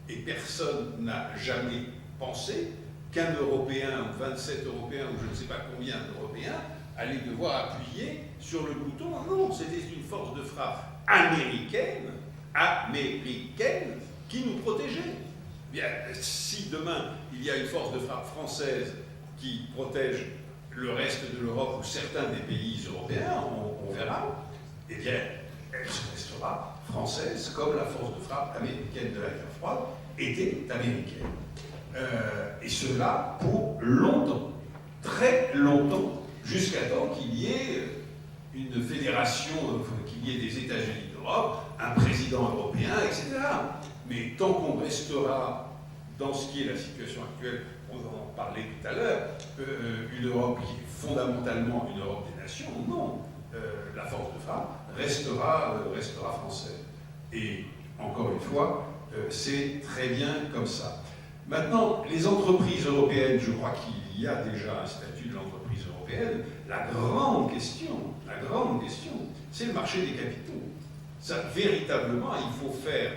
et personne n'a jamais pensé qu'un Européen, ou 27 Européens, ou je ne sais pas combien d'Européens, allait devoir appuyer sur le bouton. Non, c'était une force de frappe américaine, qui nous protégeait. Bien, si demain, il y a une force de frappe française qui protège le reste de l'Europe ou certains des pays européens, on verra, eh bien, elle se restera française comme la force de frappe américaine de la guerre froide était américaine. Et cela pour longtemps, très longtemps, jusqu'à temps qu'il y ait une fédération, qu'il y ait des États-Unis d'Europe, un président européen, etc. Mais tant qu'on restera dans ce qui est la situation actuelle, on en parlait tout à l'heure, une Europe qui est fondamentalement une Europe des nations, non. La force de frappe restera française. Et encore une fois, c'est très bien comme ça. Maintenant, les entreprises européennes, je crois qu'il y a déjà un statut de l'entreprise européenne. La grande question, c'est le marché des capitaux. Ça, véritablement, il faut faire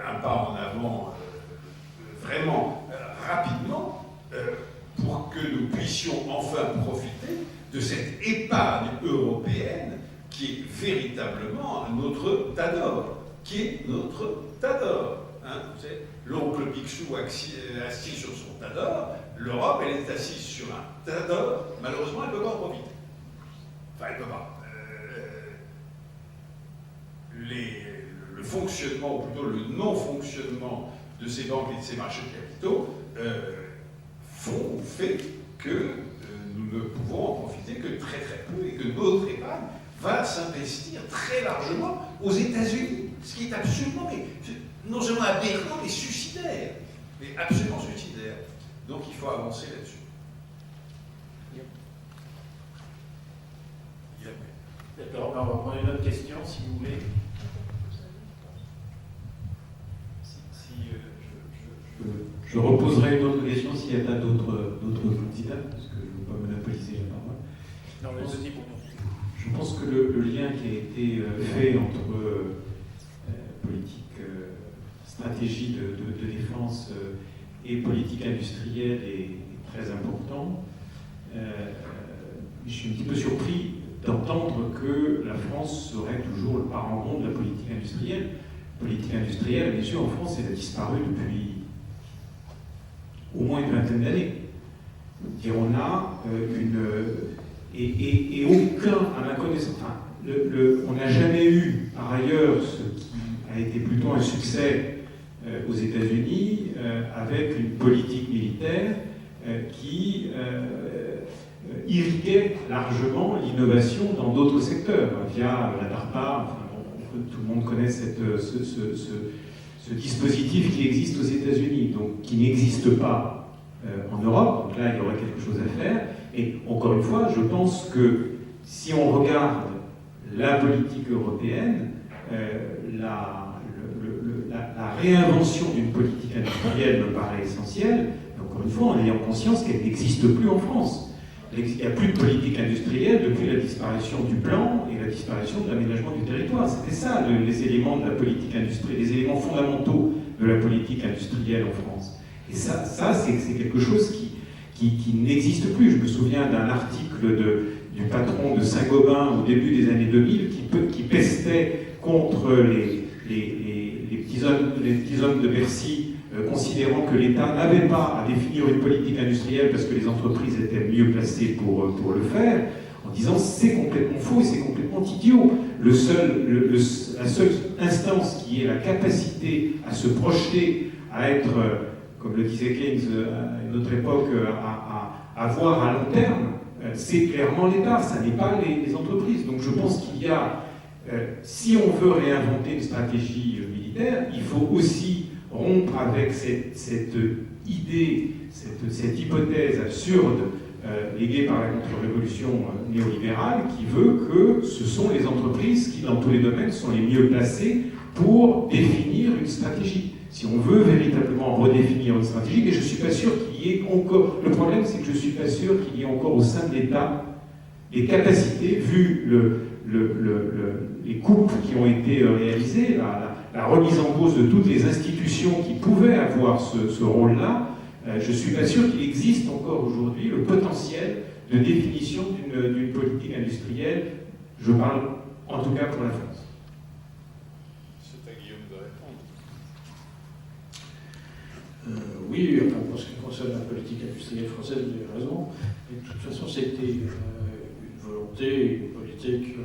un pas en avant vraiment rapidement pour que nous puissions enfin profiter de cette épargne européenne qui est véritablement notre tas d'or. Hein, vous savez, l'oncle Picsou assis sur son tas d'or, l'Europe, elle est assise sur un tas d'or, malheureusement, elle ne peut pas en profiter. Enfin, elle ne peut pas. Le fonctionnement, ou plutôt le non-fonctionnement de ces banques et de ces marchés de capitaux fait que nous ne pouvons en profiter que très très peu et que notre épargne va s'investir très largement aux États-Unis, ce qui est absolument, non seulement aberrant, mais suicidaire. Mais absolument suicidaire. Donc il faut avancer là-dessus. D'accord, on va prendre une autre question, si vous voulez. Je reposerai une autre question s'il y a d'autres candidats, parce que je ne veux pas monopoliser la parole. Non, mais c'est pour nous. Je pense que le lien qui a été fait entre politique, stratégie de défense et politique industrielle est très important. Je suis un petit peu surpris d'entendre que la France serait toujours le parent bon de la politique industrielle. La politique industrielle, bien sûr, en France, elle a disparu depuis au moins une vingtaine d'années. On a et aucun, à ma connaissance, on n'a jamais eu, par ailleurs, ce qui a été plutôt un succès aux États-Unis, avec une politique militaire qui irriguait largement l'innovation dans d'autres secteurs, via la DARPA. Enfin, tout le monde connaît ce dispositif qui existe aux États-Unis, donc qui n'existe pas en Europe. Donc là, il y aurait quelque chose à faire. Et encore une fois, je pense que si on regarde la politique européenne, la réinvention d'une politique industrielle me paraît essentielle, encore une fois, en ayant conscience qu'elle n'existe plus en France. Il n'y a plus de politique industrielle depuis la disparition du plan et la disparition de l'aménagement du territoire. C'était ça, les éléments de la politique industrielle, les éléments fondamentaux de la politique industrielle en France. Et ça c'est quelque chose qui n'existe plus. Je me souviens d'un article du patron de Saint-Gobain au début des années 2000 qui pestait contre les petits hommes de Bercy, considérant que l'État n'avait pas à définir une politique industrielle parce que les entreprises étaient mieux placées pour le faire, en disant c'est complètement faux et c'est complètement idiot. La seule instance qui ait la capacité à se projeter, à être, comme le disait Keynes à une autre époque, à voir à long terme, c'est clairement l'État, ça n'est pas les entreprises. Donc je pense qu'il y a, si on veut réinventer une stratégie militaire, il faut aussi rompre avec cette idée, cette hypothèse absurde léguée par la contre-révolution néolibérale qui veut que ce sont les entreprises qui, dans tous les domaines, sont les mieux placées pour définir une stratégie. Si on veut véritablement redéfinir une stratégie, et je ne suis pas sûr qu'il y ait encore... Le problème, c'est que je ne suis pas sûr qu'il y ait encore au sein de l'État les capacités, vu les coupes qui ont été réalisées, la remise en cause de toutes les institutions qui pouvaient avoir ce rôle-là, je ne suis pas sûr qu'il existe encore aujourd'hui le potentiel de définition d'une politique industrielle, je parle en tout cas pour la France. C'est à Guillaume de répondre. Oui, enfin, pour ce qui concerne la politique industrielle française, vous avez raison. Mais de toute façon, c'était une volonté, une politique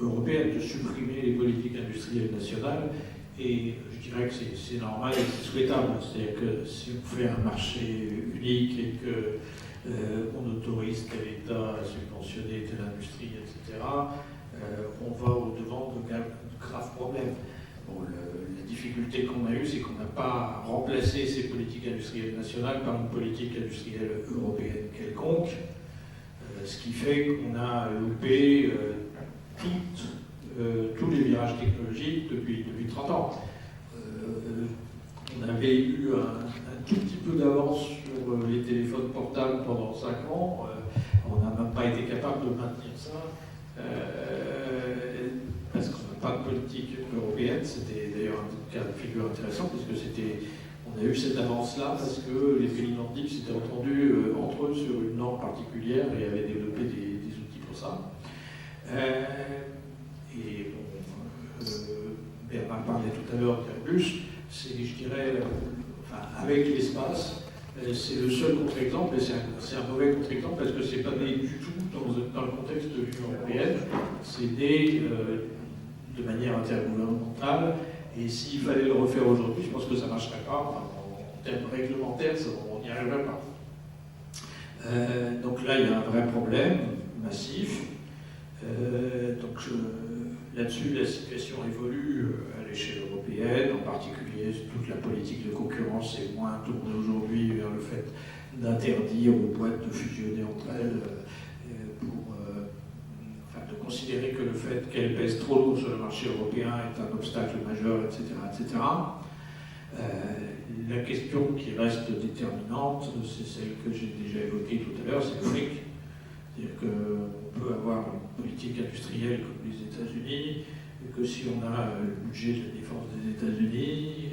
européenne de supprimer les politiques industrielles nationales. Et je dirais que c'est normal et c'est souhaitable. C'est-à-dire que si on fait un marché unique et qu'on autorise tel État à subventionner telle industrie, etc., on va au-devant de graves problèmes. Bon, la difficulté qu'on a eue, c'est qu'on n'a pas remplacé ces politiques industrielles nationales par une politique industrielle européenne quelconque, ce qui fait qu'on a loupé tous les virages technologiques depuis 30 ans. On avait eu un tout petit peu d'avance sur les téléphones portables pendant 5 ans. On n'a même pas été capable de maintenir ça. Parce qu'on n'a pas de politique européenne. C'était d'ailleurs un cas de figure intéressant, puisque on a eu cette avance-là parce que les pays nordiques s'étaient entendus entre eux sur une norme particulière et avaient développé des outils pour ça. Et bon, Bernard parlait tout à l'heure d'Airbus, c'est, je dirais, avec l'espace, c'est le seul contre-exemple, et c'est un mauvais contre-exemple parce que c'est pas né du tout dans le contexte de l'Union européenne, c'est né de manière intergouvernementale, et s'il fallait le refaire aujourd'hui, je pense que ça ne marcherait pas. En termes réglementaires, on n'y arriverait pas. Donc là, il y a un vrai problème massif. Là-dessus, la situation évolue à l'échelle européenne, en particulier toute la politique de concurrence est moins tournée aujourd'hui vers le fait d'interdire aux boîtes de fusionner entre elles, de considérer que le fait qu'elles pèsent trop lourd sur le marché européen est un obstacle majeur, etc. etc. La question qui reste déterminante, c'est celle que j'ai déjà évoquée tout à l'heure, c'est le fric. C'est-à-dire qu'on peut avoir une politique industrielle comme les États-Unis, et que si on a le budget de la défense des États-Unis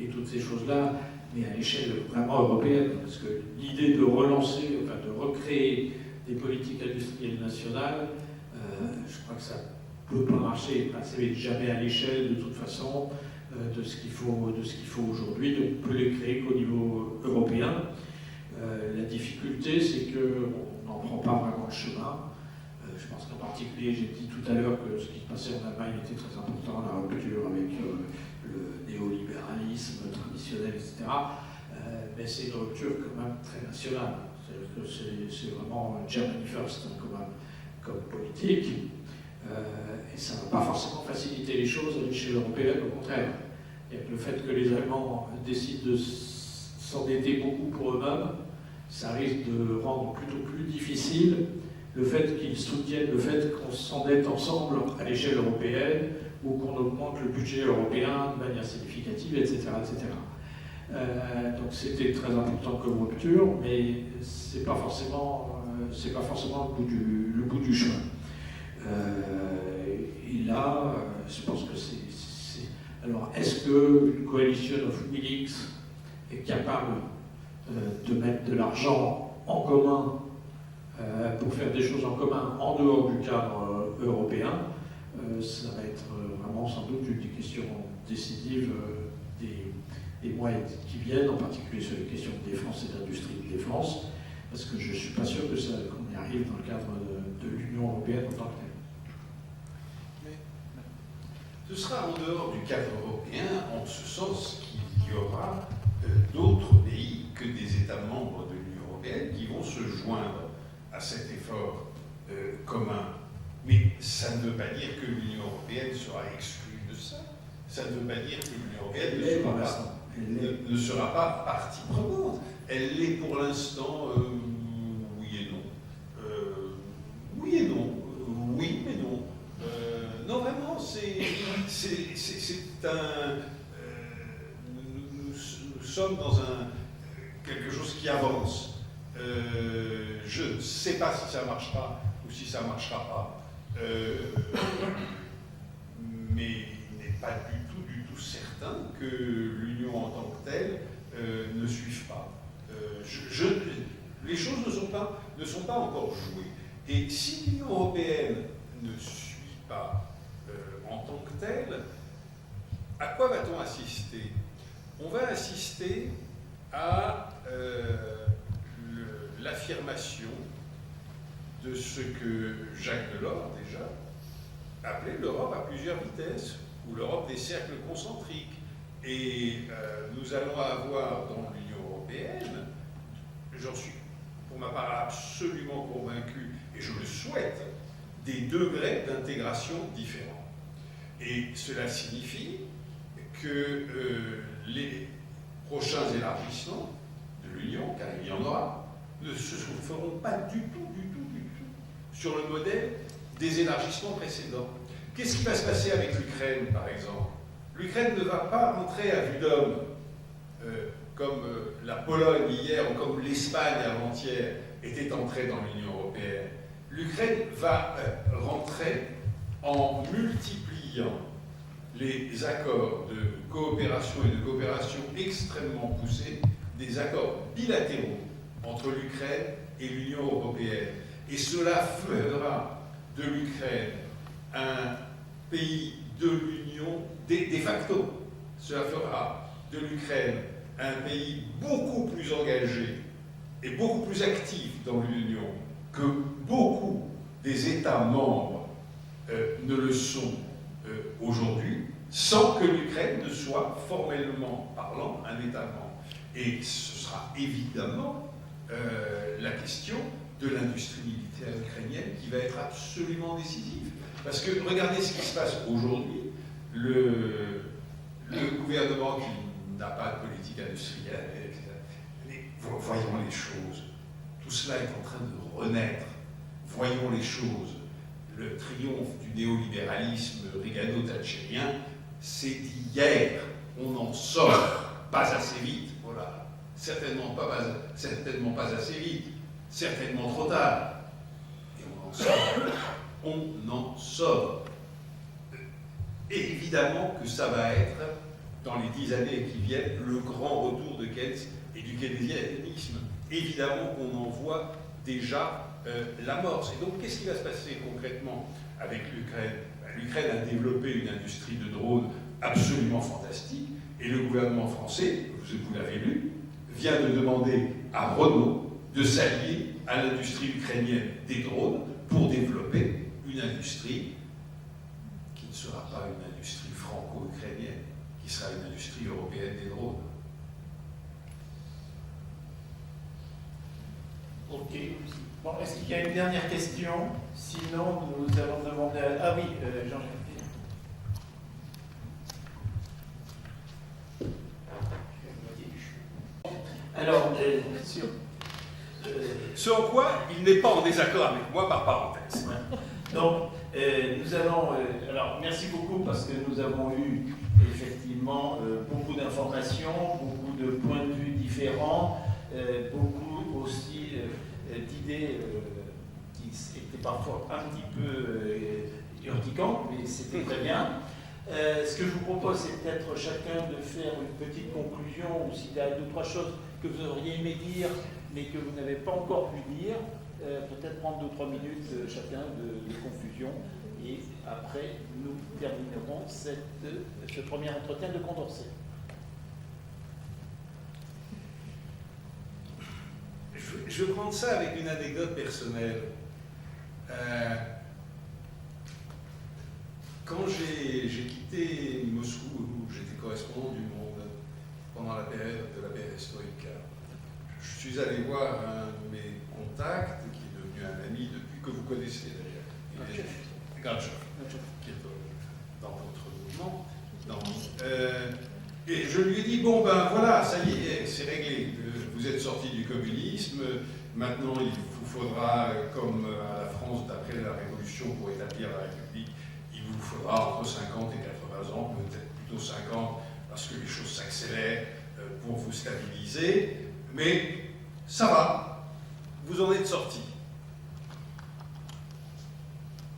et toutes ces choses-là, mais à l'échelle vraiment européenne, parce que l'idée de relancer, de recréer des politiques industrielles nationales, je crois que ça ne peut pas marcher. Ça n'est jamais à l'échelle, de toute façon, de ce qu'il faut aujourd'hui. Donc on peut les créer qu'au niveau européen. La difficulté, c'est qu'on n'en prend pas vraiment le chemin. Je pense qu'en particulier, j'ai dit tout à l'heure que ce qui se passait en Allemagne était très important, la rupture avec le néolibéralisme traditionnel, etc. Mais c'est une rupture quand même très nationale. C'est-à-dire que c'est vraiment Germany First comme politique. Et ça ne va pas forcément faciliter les choses à l'échelle européenne, au contraire. Le fait que les Allemands décident de s'endetter beaucoup pour eux-mêmes, ça risque de rendre plutôt plus difficile le fait qu'ils soutiennent le fait qu'on s'endette ensemble à l'échelle européenne ou qu'on augmente le budget européen de manière significative, etc. etc. Donc c'était très important comme rupture, mais c'est pas forcément le bout du chemin. Et là, je pense que c'est... Alors, est-ce qu'une coalition of willings est capable de mettre de l'argent en commun pour faire des choses en commun en dehors du cadre européen? Ça va être vraiment sans doute une des questions décisives des mois qui viennent, en particulier sur les questions de défense et d'industrie de défense, parce que je ne suis pas sûr qu'on y arrive dans le cadre de l'Union européenne en tant que telle. Ce sera en dehors du cadre européen, en ce sens qu'il y aura d'autres pays que des États membres de l'Union européenne qui vont se joindre à cet effort commun. Mais ça ne veut pas dire que l'Union européenne sera exclue de ça. Ça ne veut pas dire que l'Union européenne ne sera pas partie prenante. Elle l'est pour l'instant, oui et non. Oui et non. Oui mais non. Non, vraiment, c'est un... nous sommes dans quelque chose qui avance. Je ne sais pas si ça marchera ou si ça ne marchera pas. Mais il n'est pas du tout certain que l'Union en tant que telle ne suive pas. Les choses ne sont pas encore jouées. Et si l'Union européenne ne suit pas en tant que telle, à quoi va-t-on assister? On va assister à l'affirmation de ce que Jacques Delors, déjà, appelait l'Europe à plusieurs vitesses, ou l'Europe des cercles concentriques. Et nous allons avoir dans l'Union européenne, j'en suis pour ma part absolument convaincu, et je le souhaite, des degrés d'intégration différents. Et cela signifie que les prochains élargissements de l'Union, car il y en aura, ne se feront pas du tout sur le modèle des élargissements précédents. Qu'est-ce qui va se passer avec l'Ukraine, par exemple? L'Ukraine ne va pas rentrer à vue d'homme, comme la Pologne hier ou comme l'Espagne avant-hier était entrée dans l'Union européenne. L'Ukraine va rentrer en multipliant les accords de coopération et de coopération extrêmement poussés, des accords bilatéraux entre l'Ukraine et l'Union européenne. Et cela fera de l'Ukraine un pays de l'Union de facto. Cela fera de l'Ukraine un pays beaucoup plus engagé et beaucoup plus actif dans l'Union que beaucoup des États membres ne le sont aujourd'hui, sans que l'Ukraine ne soit formellement parlant un État membre. Et ce sera évidemment la question de l'industrie militaire ukrainienne qui va être absolument décisive. Parce que regardez ce qui se passe aujourd'hui, le gouvernement qui n'a pas de politique industrielle, etc. Mais voyons les choses. Tout cela est en train de renaître. Voyons les choses. Le triomphe du néolibéralisme régano-thatchérien, c'est d'hier. On en sort pas assez vite, voilà. Certainement pas assez vite. Certainement trop tard. Et on en sort. On en sort. Et évidemment que ça va être, dans les 10 années qui viennent, le grand retour de Keynes et du keynésianisme. Évidemment qu'on en voit déjà l'amorce. Et donc, qu'est-ce qui va se passer concrètement avec l'Ukraine? L'Ukraine a développé une industrie de drones absolument fantastique, et le gouvernement français, vous l'avez lu, vient de demander à Renault de s'allier à l'industrie ukrainienne des drones pour développer une industrie qui ne sera pas une industrie franco-ukrainienne, qui sera une industrie européenne des drones. Ok. Bon, est-ce qu'il y a une dernière question? Sinon, nous allons demander à... Ah oui, Jean-Jacques. Alors, sur... Ce en quoi il n'est pas en désaccord avec moi, par parenthèse. Donc, nous allons... alors, merci beaucoup parce que nous avons eu effectivement beaucoup d'informations, beaucoup de points de vue différents, beaucoup aussi d'idées qui étaient parfois un petit peu urticantes, mais c'était très bien. Ce que je vous propose, c'est peut-être chacun de faire une petite conclusion, ou s'il y a 2 ou 3 choses que vous auriez aimé dire, mais que vous n'avez pas encore pu dire, peut-être prendre 2 ou 3 minutes chacun de conclusion, et après nous terminerons ce premier entretien de Condorcet. Je vais prendre ça avec une anecdote personnelle. Quand j'ai quitté Moscou, où j'étais correspondant du Monde pendant la période de la perestroïka, je suis allé voir un de mes contacts, qui est devenu un ami depuis, que vous connaissez d'ailleurs, Gorbatchev, qui est dans votre mouvement. Et je lui ai dit, bon ben voilà, ça y est, c'est réglé, vous êtes sorti du communisme, maintenant il vous faudra, comme à la France d'après la Révolution pour établir la République, il vous faudra entre 50 et 80 ans, peut-être plutôt 50, parce que les choses s'accélèrent pour vous stabiliser, mais ça va, vous en êtes sorti.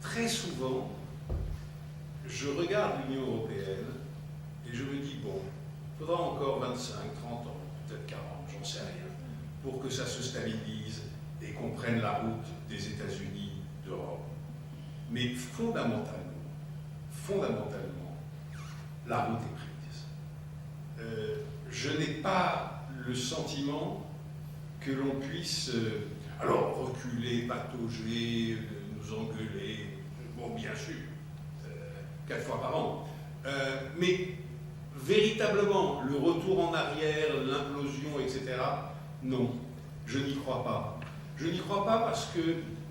Très souvent, je regarde l'Union européenne et je me dis, bon, il faudra encore 25, 30 ans, peut-être 40, j'en sais rien, pour que ça se stabilise et qu'on prenne la route des États-Unis d'Europe. Mais fondamentalement, la route est prise. Je n'ai pas le sentiment que l'on puisse, alors reculer, patauger, nous engueuler, bon bien sûr, 4 fois par an, mais véritablement le retour en arrière, l'implosion, etc., non, je n'y crois pas. Je n'y crois pas parce que,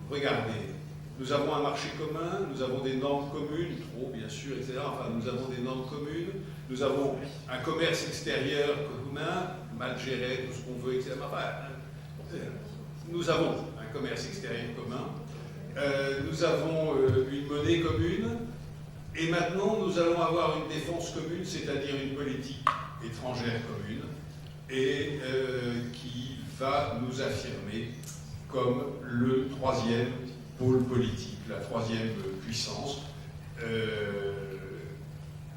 regardez, nous avons un marché commun, nous avons des normes communes, trop bien sûr, etc. Enfin, nous avons des normes communes, nous avons un commerce extérieur commun, mal géré, tout ce qu'on veut, etc. Enfin, nous avons un commerce extérieur commun, nous avons une monnaie commune, et maintenant nous allons avoir une défense commune, c'est-à-dire une politique étrangère commune, et qui va nous affirmer comme le troisième pôle politique, la troisième puissance.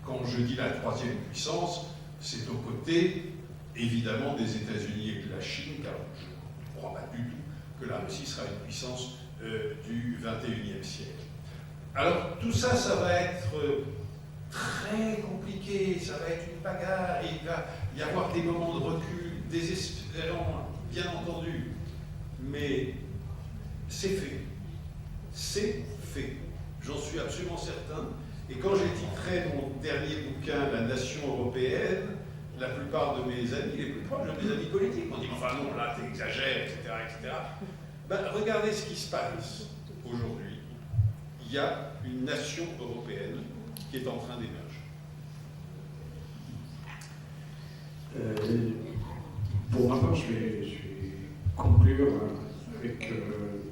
Quand je dis la troisième puissance, c'est aux côtés, évidemment, des États-Unis et de la Chine, car je ne crois pas du tout que la Russie sera une puissance du XXIe siècle. Alors, tout ça, ça va être très compliqué, ça va être une bagarre, il va y avoir des moments de recul désespérants, bien entendu, mais c'est fait. C'est fait. J'en suis absolument certain. Et quand j'ai titré mon dernier bouquin, La Nation européenne, la plupart de mes amis, les plus proches de mes amis politiques, m'ont dit « Enfin non, là, t'exagères, etc. etc. » Ben, regardez ce qui se passe aujourd'hui. Il y a une nation européenne qui est en train d'émerger. Pour ma part, je vais conclure avec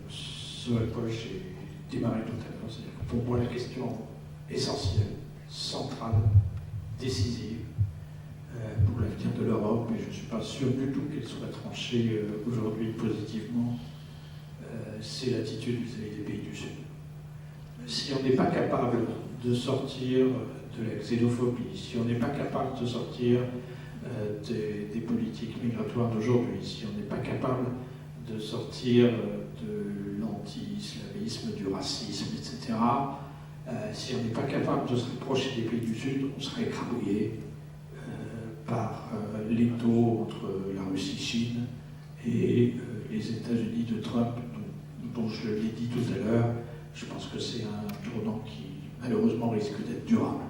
ce à quoi j'ai démarré tout à l'heure. C'est-à-dire que pour moi, la question essentielle, centrale, décisive pour l'avenir de l'Europe, et je ne suis pas sûr du tout qu'elle soit tranchée aujourd'hui positivement, c'est l'attitude vis-à-vis des pays du Sud. Si on n'est pas capable de sortir de la xénophobie, si on n'est pas capable de sortir des politiques migratoires d'aujourd'hui, si on n'est pas capable de sortir de l'anti-islamisme, du racisme, etc., si on n'est pas capable de se rapprocher des pays du Sud, on sera écrabouillé par l'étau entre la Russie-Chine et les États-Unis de Trump, dont je l'ai dit tout à l'heure. Je pense que c'est un tournant qui, malheureusement, risque d'être durable.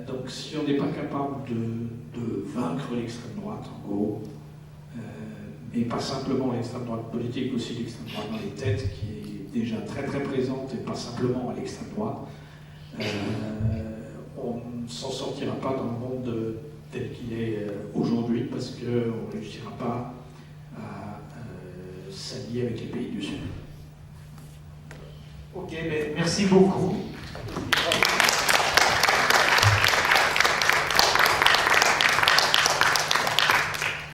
Donc, si on n'est pas capable de vaincre l'extrême droite, en gros, mais pas simplement l'extrême droite politique, aussi l'extrême droite dans les têtes, qui est déjà très très présente, et pas simplement à l'extrême droite, on ne s'en sortira pas dans le monde tel qu'il est aujourd'hui, parce qu'on ne réussira pas à s'allier avec les pays du Sud. Ok, mais merci beaucoup.